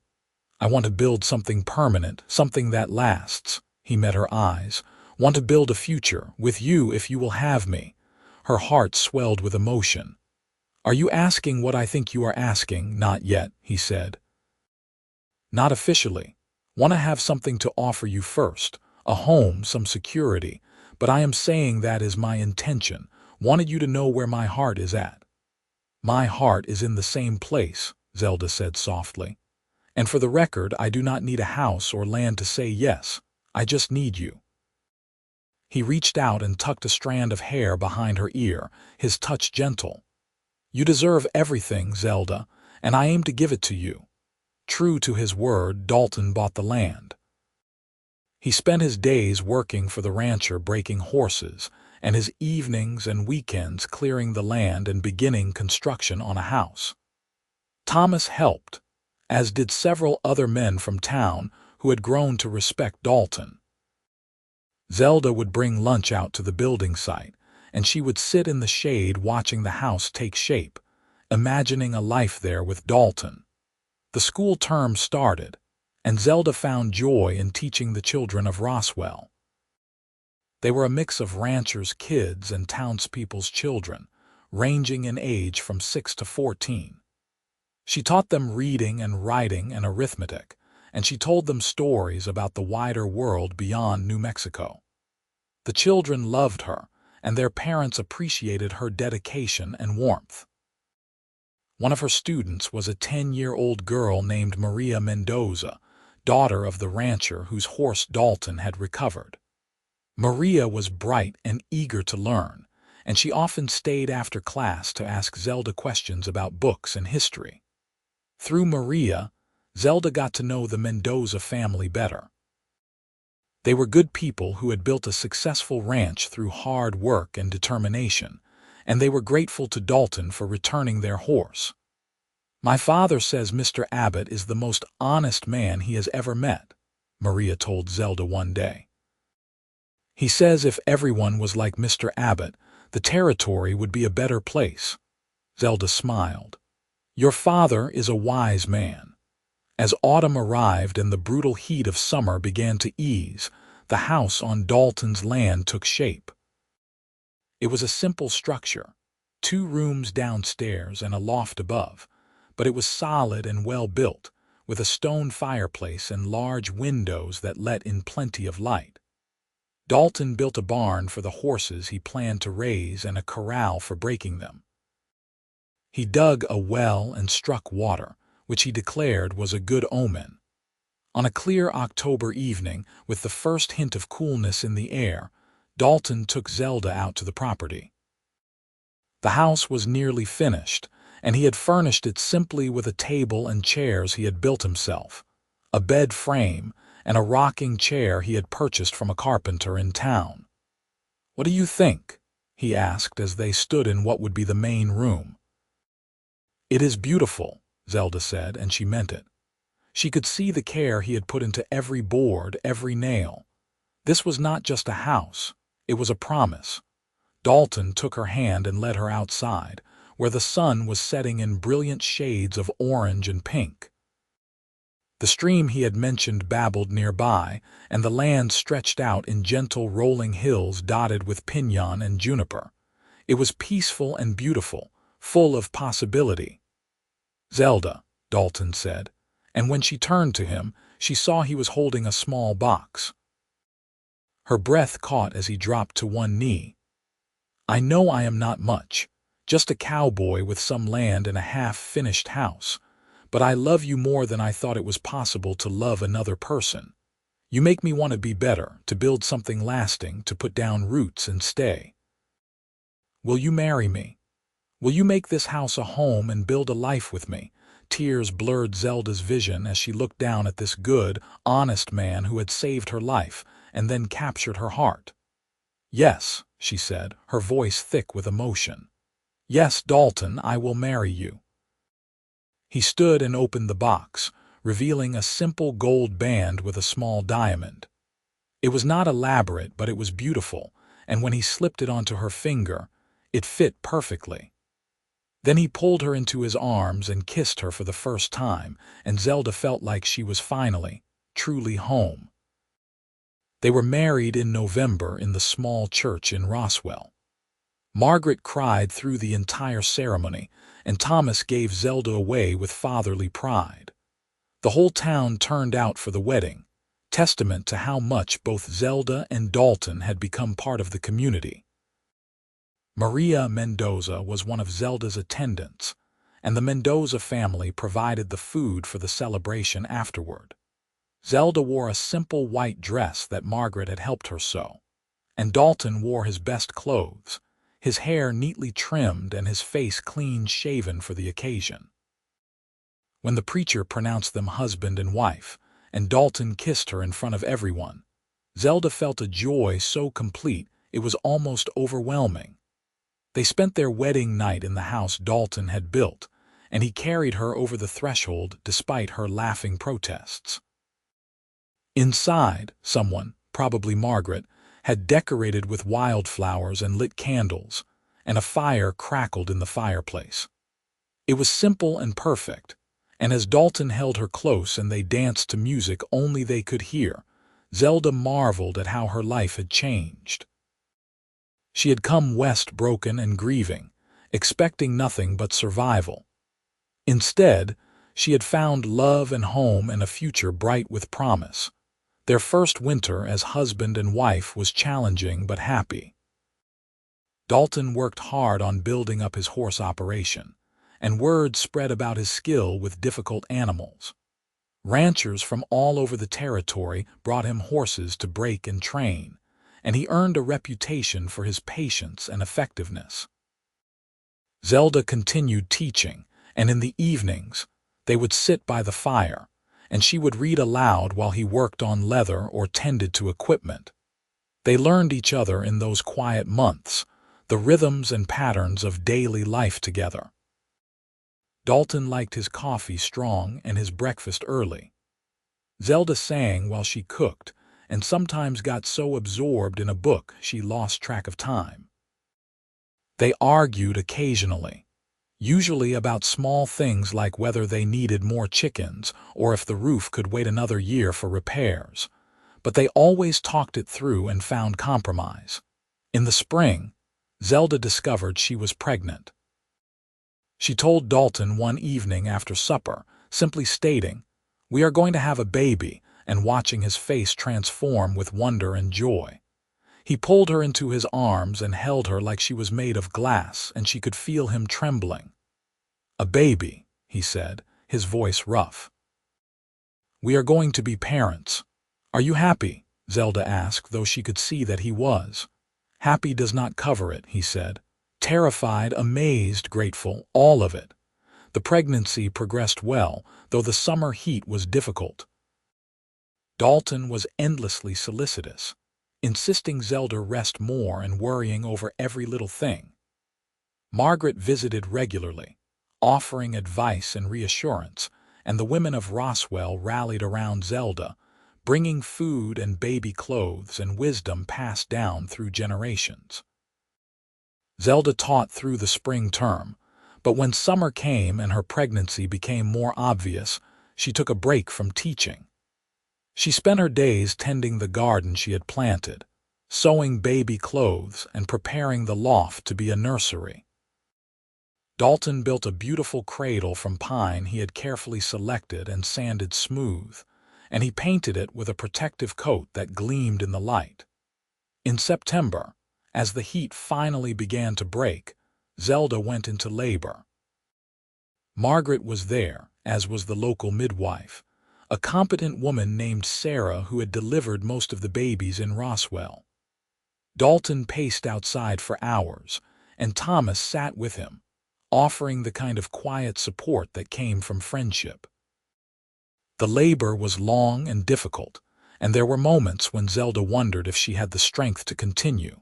"I want to build something permanent, something that lasts." He met her eyes. "Want to build a future, with you if you will have me." Her heart swelled with emotion. "Are you asking what I think you are asking?" "Not yet," he said. "Not officially. Want to have something to offer you first, a home, some security, but I am saying that is my intention. Wanted you to know where my heart is at." "My heart is in the same place," Zelda said softly. "And for the record, I do not need a house or land to say yes. I just need you." He reached out and tucked a strand of hair behind her ear, his touch gentle. "You deserve everything, Zelda, and I aim to give it to you." True to his word, Dalton bought the land. He spent his days working for the rancher breaking horses, and his evenings and weekends clearing the land and beginning construction on a house. Thomas helped, as did several other men from town who had grown to respect Dalton. Zelda would bring lunch out to the building site, and she would sit in the shade watching the house take shape, imagining a life there with Dalton. The school term started, and Zelda found joy in teaching the children of Roswell. They were a mix of ranchers' kids and townspeople's children, ranging in age from 6 to 14. She taught them reading and writing and arithmetic, and she told them stories about the wider world beyond New Mexico. The children loved her, and their parents appreciated her dedication and warmth. One of her students was a 10-year-old girl named Maria Mendoza, daughter of the rancher whose horse Dalton had recovered. Maria was bright and eager to learn, and she often stayed after class to ask Zelda questions about books and history. Through Maria, Zelda got to know the Mendoza family better. They were good people who had built a successful ranch through hard work and determination, and they were grateful to Dalton for returning their horse. "My father says Mr. Abbott is the most honest man he has ever met," Maria told Zelda one day. "He says if everyone was like Mr. Abbott, the territory would be a better place." Zelda smiled. "Your father is a wise man." As autumn arrived and the brutal heat of summer began to ease, the house on Dalton's land took shape. It was a simple structure, 2 rooms downstairs and a loft above, but it was solid and well built, with a stone fireplace and large windows that let in plenty of light. Dalton built a barn for the horses he planned to raise and a corral for breaking them. He dug a well and struck water, which he declared was a good omen. On a clear October evening, with the first hint of coolness in the air, Dalton took Zelda out to the property. The house was nearly finished, and he had furnished it simply with a table and chairs he had built himself, a bed frame, and a rocking chair he had purchased from a carpenter in town. "What do you think?" he asked as they stood in what would be the main room. "It is beautiful," Zelda said, and she meant it. She could see the care he had put into every board, every nail. This was not just a house, it was a promise. Dalton took her hand and led her outside, where the sun was setting in brilliant shades of orange and pink. The stream he had mentioned babbled nearby, and the land stretched out in gentle rolling hills dotted with pinon and juniper. It was peaceful and beautiful, full of possibility. "Zelda," Dalton said, and when she turned to him, she saw he was holding a small box. Her breath caught as he dropped to one knee. "I know I am not much, just a cowboy with some land and a half-finished house, but I love you more than I thought it was possible to love another person. You make me want to be better, to build something lasting, to put down roots and stay. Will you marry me? Will you make this house a home and build a life with me?" Tears blurred Zelda's vision as she looked down at this good, honest man who had saved her life and then captured her heart. "Yes," she said, her voice thick with emotion. "Yes, Dalton, I will marry you." He stood and opened the box, revealing a simple gold band with a small diamond. It was not elaborate, but it was beautiful, and when he slipped it onto her finger, it fit perfectly. Then he pulled her into his arms and kissed her for the first time, and Zelda felt like she was finally, truly home. They were married in November in the small church in Roswell. Margaret cried through the entire ceremony, and Thomas gave Zelda away with fatherly pride. The whole town turned out for the wedding, testament to how much both Zelda and Dalton had become part of the community. Maria Mendoza was one of Zelda's attendants, and the Mendoza family provided the food for the celebration afterward. Zelda wore a simple white dress that Margaret had helped her sew, and Dalton wore his best clothes, his hair neatly trimmed and his face clean-shaven for the occasion. When the preacher pronounced them husband and wife, and Dalton kissed her in front of everyone, Zelda felt a joy so complete it was almost overwhelming. They spent their wedding night in the house Dalton had built, and he carried her over the threshold despite her laughing protests. Inside, someone, probably Margaret, had decorated with wildflowers and lit candles, and a fire crackled in the fireplace. It was simple and perfect, and as Dalton held her close and they danced to music only they could hear, Zelda marveled at how her life had changed. She had come west broken and grieving, expecting nothing but survival. Instead, she had found love and home and a future bright with promise. Their first winter as husband and wife was challenging but happy. Dalton worked hard on building up his horse operation, and word spread about his skill with difficult animals. Ranchers from all over the territory brought him horses to break and train, and he earned a reputation for his patience and effectiveness. Zelda continued teaching, and in the evenings, they would sit by the fire, and she would read aloud while he worked on leather or tended to equipment. They learned each other in those quiet months, the rhythms and patterns of daily life together. Dalton liked his coffee strong and his breakfast early. Zelda sang while she cooked, and sometimes got so absorbed in a book she lost track of time. They argued occasionally, usually about small things like whether they needed more chickens or if the roof could wait another year for repairs, but they always talked it through and found compromise. In the spring, Zelda discovered she was pregnant. She told Dalton one evening after supper, simply stating, "We are going to have a baby," and watching his face transform with wonder and joy. He pulled her into his arms and held her like she was made of glass, and she could feel him trembling. "A baby," he said, his voice rough. "We are going to be parents. Are you happy?" Zelda asked, though she could see that he was. "Happy does not cover it," he said. Terrified, amazed, grateful, all of it. The pregnancy progressed well, though the summer heat was difficult. Dalton was endlessly solicitous, insisting Zelda rest more and worrying over every little thing. Margaret visited regularly, offering advice and reassurance, and the women of Roswell rallied around Zelda, bringing food and baby clothes and wisdom passed down through generations. Zelda taught through the spring term, but when summer came and her pregnancy became more obvious, she took a break from teaching. She spent her days tending the garden she had planted, sewing baby clothes and preparing the loft to be a nursery. Dalton built a beautiful cradle from pine he had carefully selected and sanded smooth, and he painted it with a protective coat that gleamed in the light. In September, as the heat finally began to break, Zelda went into labor. Margaret was there, as was the local midwife, a competent woman named Sarah who had delivered most of the babies in Roswell. Dalton paced outside for hours, and Thomas sat with him, offering the kind of quiet support that came from friendship. The labor was long and difficult, and there were moments when Zelda wondered if she had the strength to continue.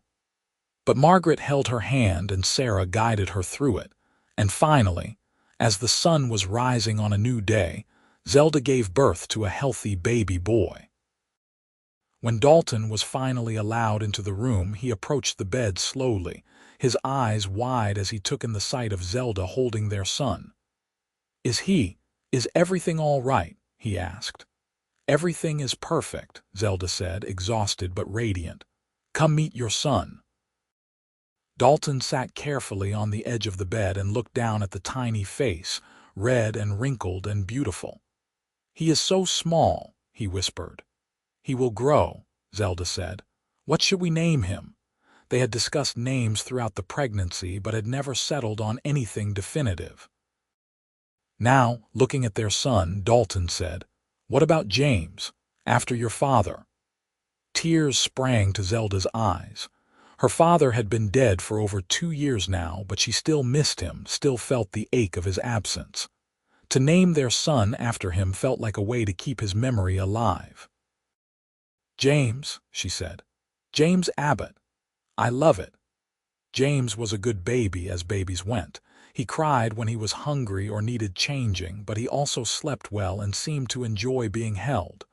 But Margaret held her hand and Sarah guided her through it, and finally, as the sun was rising on a new day, Zelda gave birth to a healthy baby boy. When Dalton was finally allowed into the room, he approached the bed slowly, his eyes wide as he took in the sight of Zelda holding their son. Is everything all right?" he asked. "Everything is perfect," Zelda said, exhausted but radiant. "Come meet your son." Dalton sat carefully on the edge of the bed and looked down at the tiny face, red and wrinkled and beautiful. "He is so small," he whispered. "He will grow," Zelda said. "What should we name him?" They had discussed names throughout the pregnancy but had never settled on anything definitive. Now, looking at their son, Dalton said, "What about James, after your father?" Tears sprang to Zelda's eyes. Her father had been dead for over 2 years now, but she still missed him, still felt the ache of his absence. To name their son after him felt like a way to keep his memory alive. "James," she said. "James Abbott. I love it." James was a good baby as babies went. He cried when he was hungry or needed changing, but he also slept well and seemed to enjoy being held.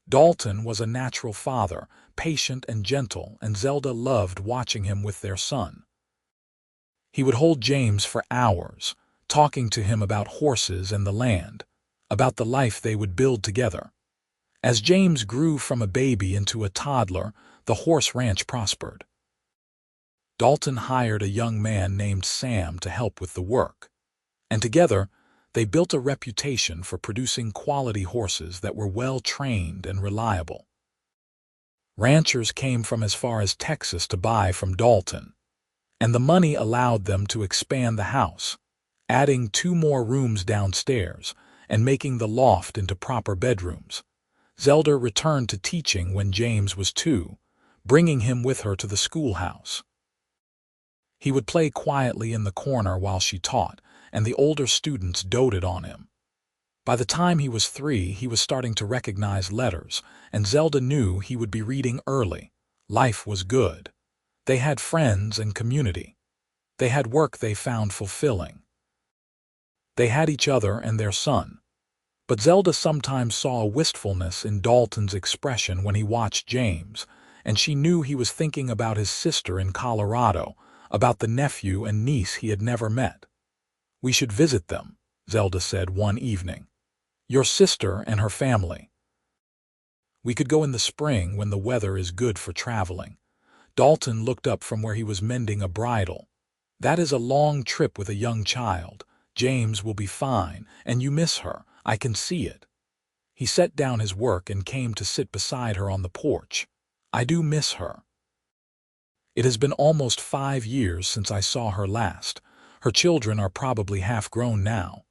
Dalton was a natural father, patient and gentle, and Zelda loved watching him with their son. He would hold James for hours, talking to him about horses and the land, about the life they would build together. As James grew from a baby into a toddler, the horse ranch prospered. Dalton hired a young man named Sam to help with the work, and together they built a reputation for producing quality horses that were well-trained and reliable. Ranchers came from as far as Texas to buy from Dalton, and the money allowed them to expand the house, adding 2 more rooms downstairs and making the loft into proper bedrooms. Zelda returned to teaching when James was 2, bringing him with her to the schoolhouse. He would play quietly in the corner while she taught, and the older students doted on him. By the time he was 3, he was starting to recognize letters, and Zelda knew he would be reading early. Life was good. They had friends and community. They had work they found fulfilling. They had each other and their son. But Zelda sometimes saw a wistfulness in Dalton's expression when he watched James, and she knew he was thinking about his sister in Colorado, about the nephew and niece he had never met. "We should visit them," Zelda said one evening. "Your sister and her family. We could go in the spring when the weather is good for traveling." Dalton looked up from where he was mending a bridle. "That is a long trip with a young child. James will be fine, and you miss her. I can see it." He set down his work and came to sit beside her on the porch. "I do miss her. It has been almost 5 years since I saw her last. Her children are probably half grown now."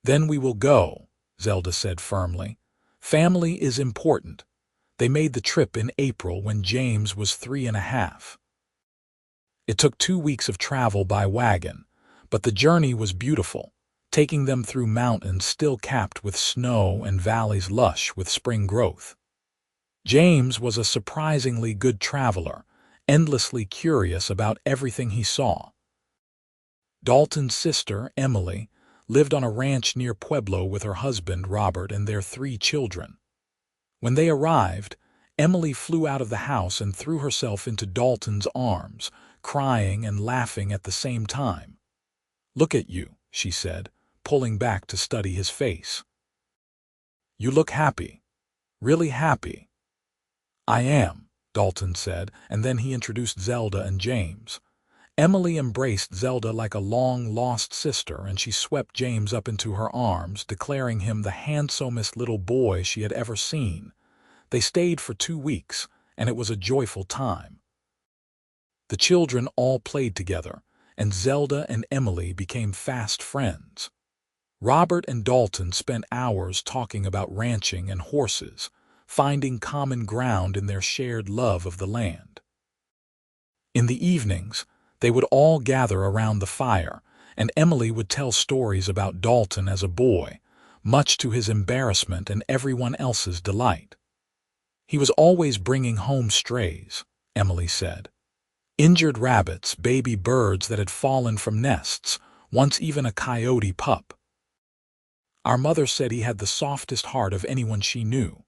"Then we will go," Zelda said firmly. "Family is important." They made the trip in April when James was 3.5. It took 2 weeks of travel by wagon, but the journey was beautiful, taking them through mountains still capped with snow and valleys lush with spring growth. James was a surprisingly good traveler, endlessly curious about everything he saw. Dalton's sister, Emily, lived on a ranch near Pueblo with her husband, Robert, and their 3 children. When they arrived, Emily flew out of the house and threw herself into Dalton's arms, crying and laughing at the same time. "Look at you," she said, pulling back to study his face. "You look happy. Really happy." "I am," Dalton said, and then he introduced Zelda and James. Emily embraced Zelda like a long-lost sister, and she swept James up into her arms, declaring him the handsomest little boy she had ever seen. They stayed for 2 weeks, and it was a joyful time. The children all played together, and Zelda and Emily became fast friends. Robert and Dalton spent hours talking about ranching and horses, finding common ground in their shared love of the land. In the evenings, they would all gather around the fire, and Emily would tell stories about Dalton as a boy, much to his embarrassment and everyone else's delight. "He was always bringing home strays," Emily said. "Injured rabbits, baby birds that had fallen from nests, once even a coyote pup. Our mother said he had the softest heart of anyone she knew."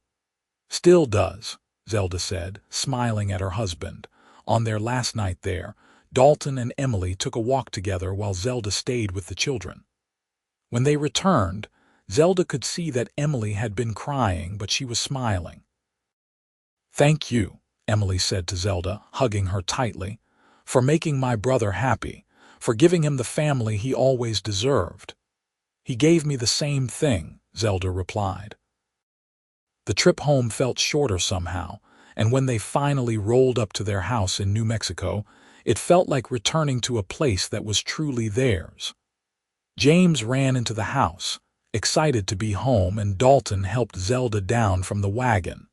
"Still does," Zelda said, smiling at her husband. On their last night there, Dalton and Emily took a walk together while Zelda stayed with the children. When they returned, Zelda could see that Emily had been crying, but she was smiling. "Thank you," Emily said to Zelda, hugging her tightly, "for making my brother happy, for giving him the family he always deserved." "He gave me the same thing," Zelda replied. The trip home felt shorter somehow, and when they finally rolled up to their house in New Mexico, it felt like returning to a place that was truly theirs. James ran into the house, excited to be home, and Dalton helped Zelda down from the wagon.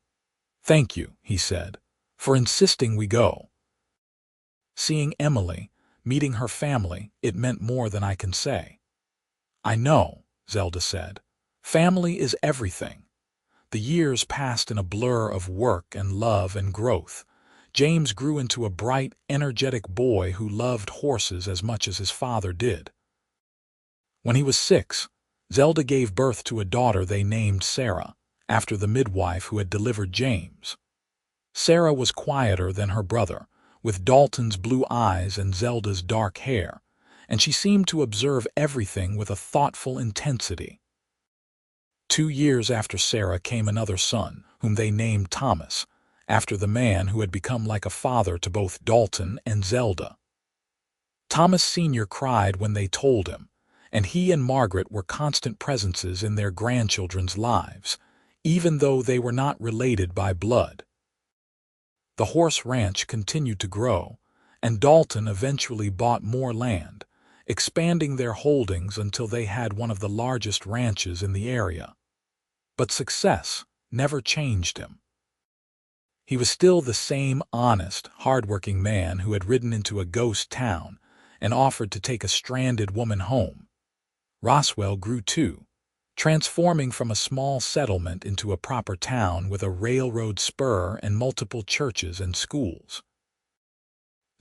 "Thank you," he said, "for insisting we go." Seeing Emily, meeting her family, it meant more than I can say. "I know," Zelda said. "Family is everything." The years passed in a blur of work and love and growth. James grew into a bright, energetic boy who loved horses as much as his father did. When he was 6, Zelda gave birth to a daughter they named Sarah, after the midwife who had delivered James. Sarah was quieter than her brother, with Dalton's blue eyes and Zelda's dark hair, and she seemed to observe everything with a thoughtful intensity. 2 years after Sarah came another son, whom they named Thomas, after the man who had become like a father to both Dalton and Zelda. Thomas Sr. cried when they told him, and he and Margaret were constant presences in their grandchildren's lives, even though they were not related by blood. The horse ranch continued to grow, and Dalton eventually bought more land, expanding their holdings until they had one of the largest ranches in the area. But success never changed him. He was still the same honest, hard-working man who had ridden into a ghost town and offered to take a stranded woman home. Roswell grew too, transforming from a small settlement into a proper town with a railroad spur and multiple churches and schools.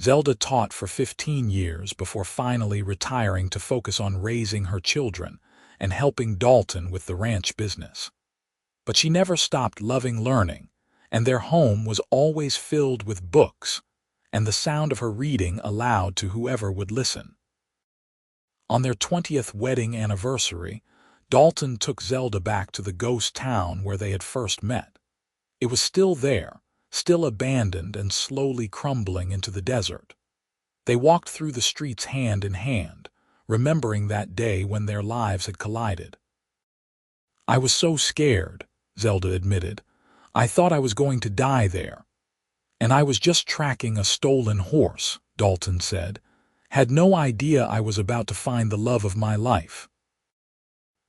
Zelda taught for 15 years before finally retiring to focus on raising her children and helping Dalton with the ranch business. But she never stopped loving learning, and their home was always filled with books, and the sound of her reading aloud to whoever would listen. On their 20th wedding anniversary, Dalton took Zelda back to the ghost town where they had first met. It was still there, still abandoned and slowly crumbling into the desert. They walked through the streets hand in hand, remembering that day when their lives had collided. "I was so scared," Zelda admitted. "I thought I was going to die there." "And I was just tracking a stolen horse," Dalton said. "Had no idea I was about to find the love of my life."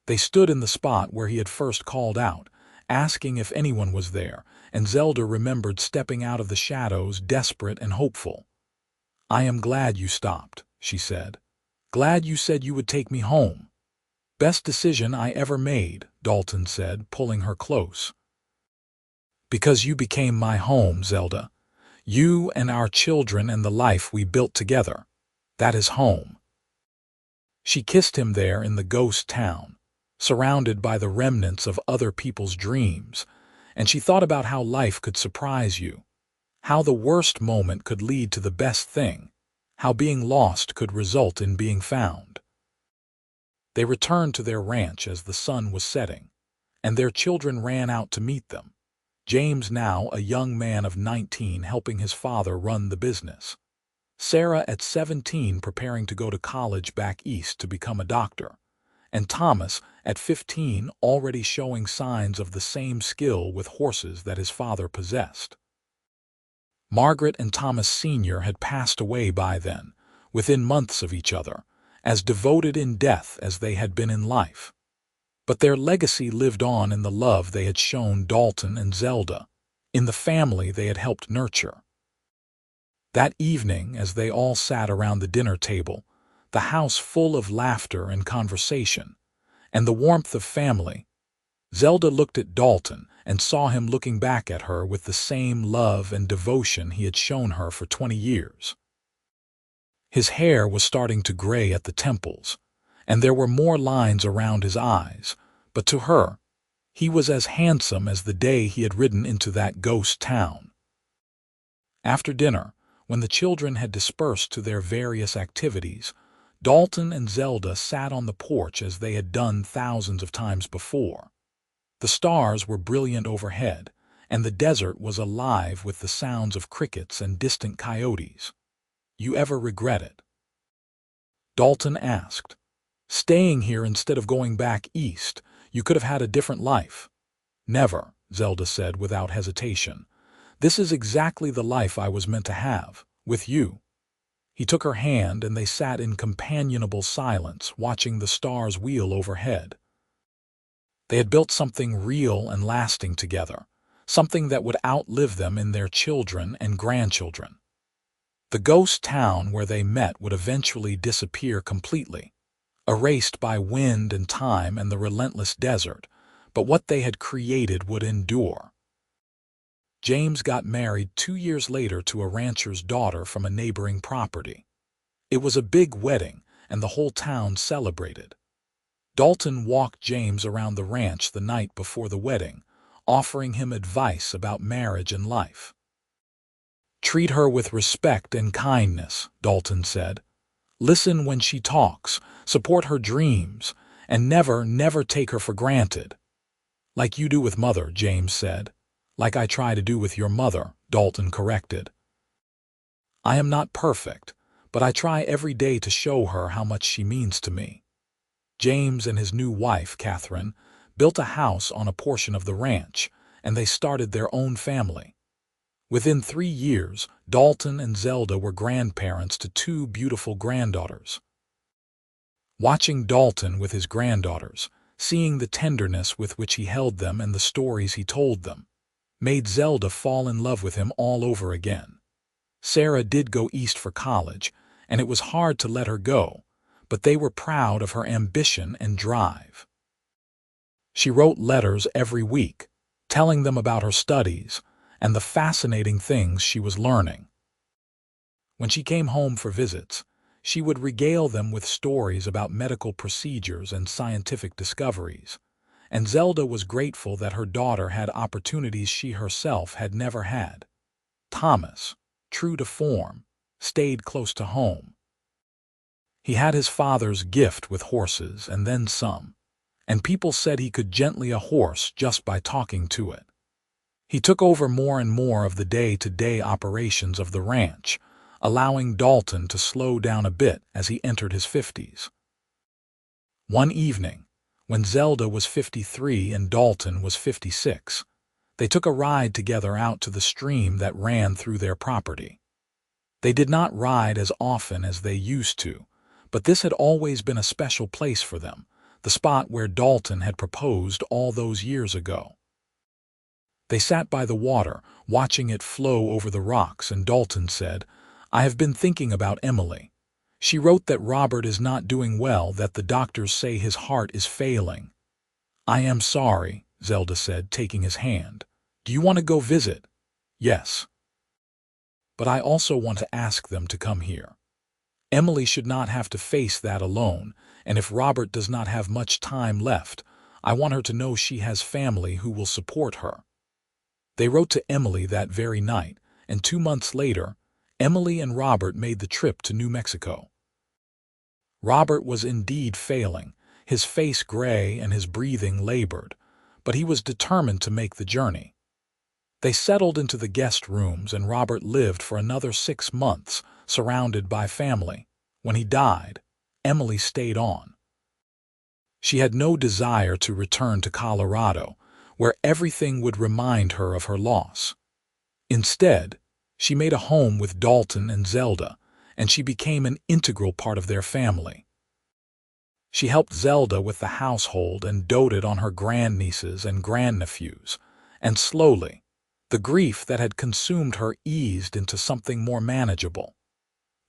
They stood in the spot where he had first called out, asking if anyone was there, and Zelda remembered stepping out of the shadows, desperate and hopeful. "I am glad you stopped," she said. "Glad you said you would take me home." "Best decision I ever made," Dalton said, pulling her close. "Because you became my home, Zelda. You and our children and the life we built together. That is home." She kissed him there in the ghost town, surrounded by the remnants of other people's dreams, and she thought about how life could surprise you, how the worst moment could lead to the best thing, how being lost could result in being found. They returned to their ranch as the sun was setting, and their children ran out to meet them. James, now a young man of 19, helping his father run the business. Sarah at 17, preparing to go to college back east to become a doctor. And Thomas at 15, already showing signs of the same skill with horses that his father possessed. Margaret and Thomas Sr. had passed away by then, within months of each other, as devoted in death as they had been in life. But their legacy lived on in the love they had shown Dalton and Zelda, in the family they had helped nurture. That evening, as they all sat around the dinner table, the house full of laughter and conversation, and the warmth of family, Zelda looked at Dalton and saw him looking back at her with the same love and devotion he had shown her for 20 years. His hair was starting to gray at the temples, and there were more lines around his eyes, but to her, he was as handsome as the day he had ridden into that ghost town. After dinner, when the children had dispersed to their various activities, Dalton and Zelda sat on the porch as they had done thousands of times before. The stars were brilliant overhead, and the desert was alive with the sounds of crickets and distant coyotes. "You ever regret it?" Dalton asked. "Staying here instead of going back east, you could have had a different life." "Never," Zelda said without hesitation. "This is exactly the life I was meant to have, with you." He took her hand and they sat in companionable silence, watching the stars wheel overhead. They had built something real and lasting together, something that would outlive them in their children and grandchildren. The ghost town where they met would eventually disappear completely, erased by wind and time and the relentless desert, but what they had created would endure. James got married 2 years later to a rancher's daughter from a neighboring property. It was a big wedding, and the whole town celebrated. Dalton walked James around the ranch the night before the wedding, offering him advice about marriage and life. "Treat her with respect and kindness," Dalton said. "Listen when she talks, support her dreams, and never take her for granted." "Like you do with Mother," James said. "Like I try to do with your mother," Dalton corrected. "I am not perfect, but I try every day to show her how much she means to me." James and his new wife, Catherine, built a house on a portion of the ranch, and they started their own family. Within 3 years, Dalton and Zelda were grandparents to 2 beautiful granddaughters. Watching Dalton with his granddaughters, seeing the tenderness with which he held them and the stories he told them, made Zelda fall in love with him all over again. Sarah did go east for college, and it was hard to let her go, but they were proud of her ambition and drive. She wrote letters every week, telling them about her studies and the fascinating things she was learning. When she came home for visits, she would regale them with stories about medical procedures and scientific discoveries, and Zelda was grateful that her daughter had opportunities she herself had never had. Thomas, true to form, stayed close to home. He had his father's gift with horses and then some, and people said he could gently a horse just by talking to it. He took over more and more of the day-to-day operations of the ranch, allowing Dalton to slow down a bit as he entered his 50s. One evening, when Zelda was 53 and Dalton was 56, they took a ride together out to the stream that ran through their property. They did not ride as often as they used to, but this had always been a special place for them, the spot where Dalton had proposed all those years ago. They sat by the water, watching it flow over the rocks, and Dalton said, "I have been thinking about Emily. She wrote that Robert is not doing well, that the doctors say his heart is failing." "I am sorry," Zelda said, taking his hand. "Do you want to go visit?" "Yes. But I also want to ask them to come here. Emily should not have to face that alone, and if Robert does not have much time left, I want her to know she has family who will support her." They wrote to Emily that very night, and 2 months later, Emily and Robert made the trip to New Mexico. Robert was indeed failing, his face gray and his breathing labored, but he was determined to make the journey. They settled into the guest rooms, and Robert lived for another 6 months, surrounded by family. When he died, Emily stayed on. She had no desire to return to Colorado, where everything would remind her of her loss. Instead, she made a home with Dalton and Zelda, and she became an integral part of their family. She helped Zelda with the household and doted on her grandnieces and grandnephews, and slowly, the grief that had consumed her eased into something more manageable.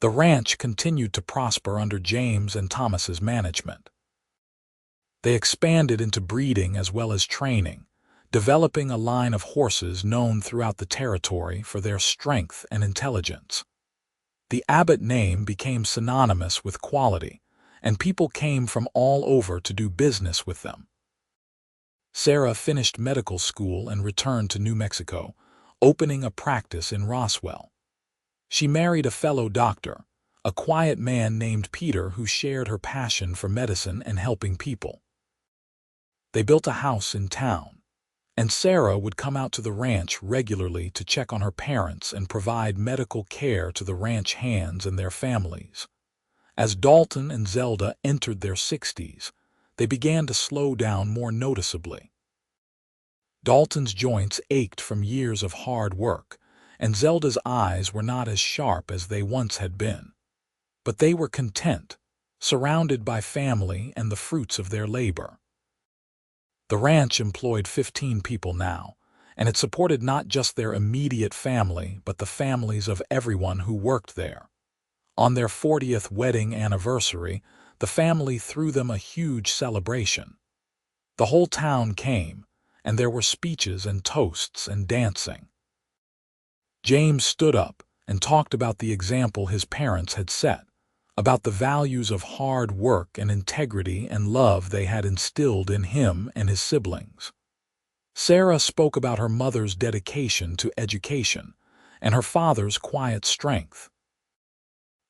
The ranch continued to prosper under James and Thomas's management. They expanded into breeding as well as training, developing a line of horses known throughout the territory for their strength and intelligence. The Abbott name became synonymous with quality, and people came from all over to do business with them. Sarah finished medical school and returned to New Mexico, opening a practice in Roswell. She married a fellow doctor, a quiet man named Peter who shared her passion for medicine and helping people. They built a house in town, and Sarah would come out to the ranch regularly to check on her parents and provide medical care to the ranch hands and their families. As Dalton and Zelda entered their 60s, they began to slow down more noticeably. Dalton's joints ached from years of hard work, and Zelda's eyes were not as sharp as they once had been. But they were content, surrounded by family and the fruits of their labor. The ranch employed 15 people now, and it supported not just their immediate family but the families of everyone who worked there. On their 40th wedding anniversary, the family threw them a huge celebration. The whole town came, and there were speeches and toasts and dancing. James stood up and talked about the example his parents had set, about the values of hard work and integrity and love they had instilled in him and his siblings. Sarah spoke about her mother's dedication to education and her father's quiet strength.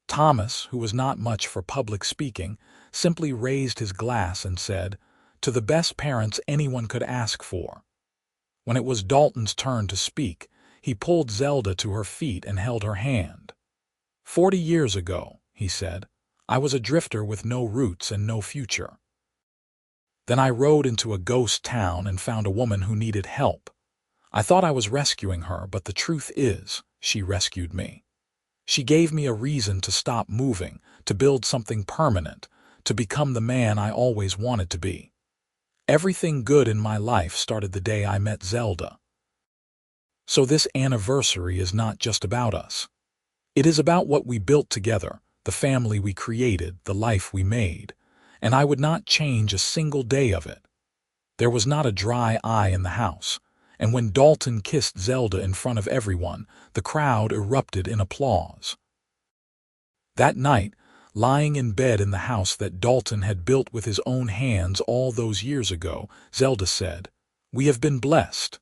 Thomas, who was not much for public speaking, simply raised his glass and said, "To the best parents anyone could ask for." When it was Dalton's turn to speak, he pulled Zelda to her feet and held her hand. "40 years ago," he said, "I was a drifter with no roots and no future. Then I rode into a ghost town and found a woman who needed help. I thought I was rescuing her, but the truth is, she rescued me. She gave me a reason to stop moving, to build something permanent, to become the man I always wanted to be. Everything good in my life started the day I met Zelda. So this anniversary is not just about us. It is about what we built together, the family we created, the life we made, and I would not change a single day of it." There was not a dry eye in the house, and when Dalton kissed Zelda in front of everyone, the crowd erupted in applause. That night, lying in bed in the house that Dalton had built with his own hands all those years ago, Zelda said, "We have been blessed."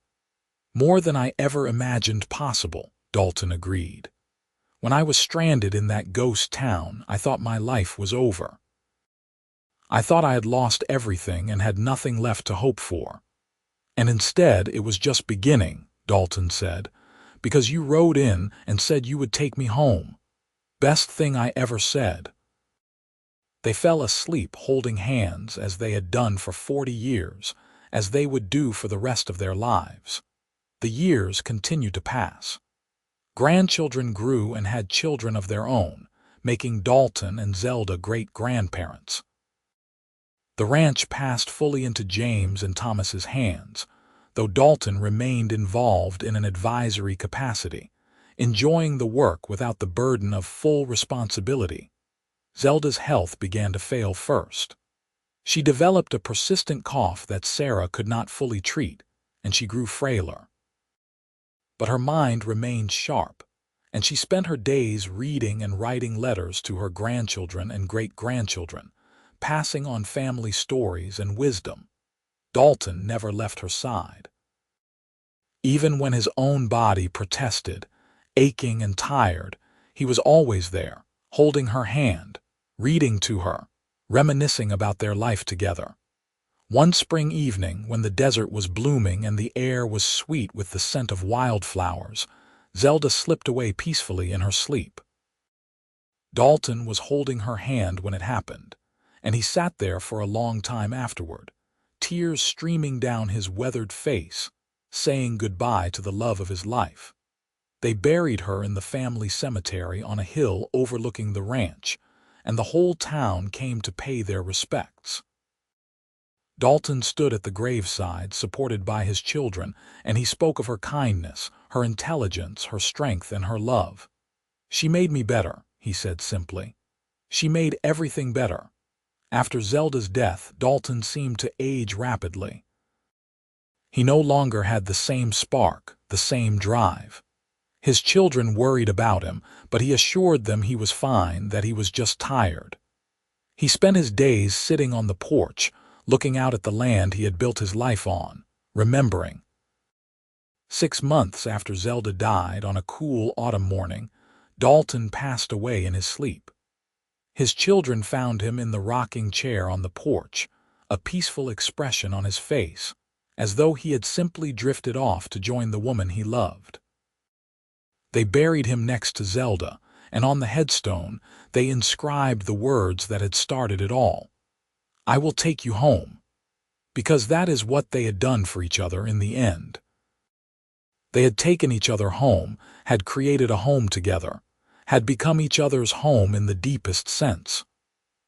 "More than I ever imagined possible," Dalton agreed. "When I was stranded in that ghost town, I thought my life was over. I thought I had lost everything and had nothing left to hope for. And instead, it was just beginning, Dalton said, "because you rode in and said you would take me home. Best thing I ever said." They fell asleep holding hands as they had done for 40 years, as they would do for the rest of their lives. The years continued to pass. Grandchildren grew and had children of their own, making Dalton and Zelda great-grandparents. The ranch passed fully into James and Thomas's hands, though Dalton remained involved in an advisory capacity, enjoying the work without the burden of full responsibility. Zelda's health began to fail first. She developed a persistent cough that Sarah could not fully treat, and she grew frailer. But her mind remained sharp, and she spent her days reading and writing letters to her grandchildren and great-grandchildren, passing on family stories and wisdom. Dalton never left her side. Even when his own body protested, aching and tired, he was always there, holding her hand, reading to her, reminiscing about their life together. One spring evening, when the desert was blooming and the air was sweet with the scent of wildflowers, Zelda slipped away peacefully in her sleep. Dalton was holding her hand when it happened, and he sat there for a long time afterward, tears streaming down his weathered face, saying goodbye to the love of his life. They buried her in the family cemetery on a hill overlooking the ranch, and the whole town came to pay their respects. Dalton stood at the graveside, supported by his children, and he spoke of her kindness, her intelligence, her strength, and her love. "She made me better," he said simply. "She made everything better." After Zelda's death, Dalton seemed to age rapidly. He no longer had the same spark, the same drive. His children worried about him, but he assured them he was fine, that he was just tired. He spent his days sitting on the porch, looking out at the land he had built his life on, remembering. 6 months after Zelda died, on a cool autumn morning, Dalton passed away in his sleep. His children found him in the rocking chair on the porch, a peaceful expression on his face, as though he had simply drifted off to join the woman he loved. They buried him next to Zelda, and on the headstone they inscribed the words that had started it all: "I will take you home," because that is what they had done for each other in the end. They had taken each other home, had created a home together, had become each other's home in the deepest sense.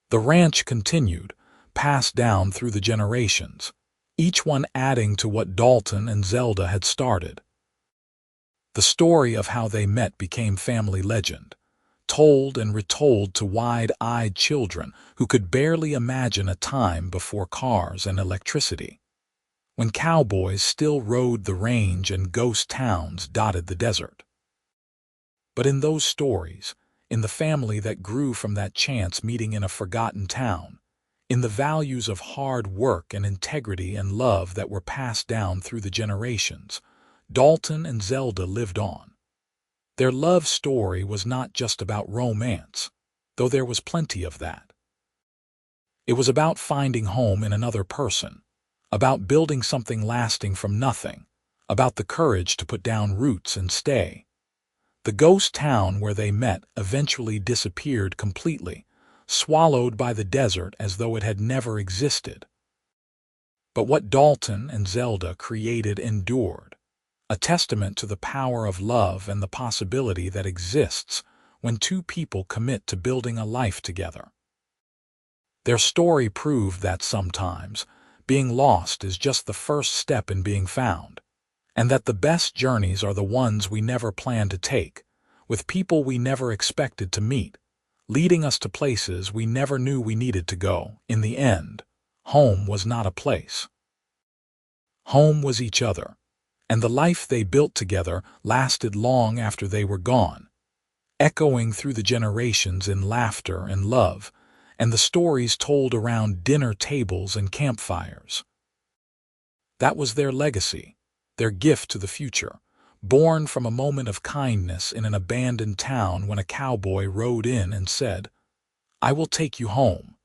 The ranch continued, passed down through the generations, each one adding to what Dalton and Zelda had started. The story of how they met became family legend, told and retold to wide-eyed children who could barely imagine a time before cars and electricity, when cowboys still rode the range and ghost towns dotted the desert. But in those stories, in the family that grew from that chance meeting in a forgotten town, in the values of hard work and integrity and love that were passed down through the generations, Dalton and Zelda lived on. Their love story was not just about romance, though there was plenty of that. It was about finding home in another person, about building something lasting from nothing, about the courage to put down roots and stay. The ghost town where they met eventually disappeared completely, swallowed by the desert as though it had never existed. But what Dalton and Zelda created endured, a testament to the power of love and the possibility that exists when two people commit to building a life together. Their story proved that sometimes being lost is just the first step in being found, and that the best journeys are the ones we never planned to take, with people we never expected to meet, leading us to places we never knew we needed to go. In the end, home was not a place. Home was each other, and the life they built together lasted long after they were gone, echoing through the generations in laughter and love, and the stories told around dinner tables and campfires. That was their legacy, their gift to the future, born from a moment of kindness in an abandoned town when a cowboy rode in and said, "I will take you home."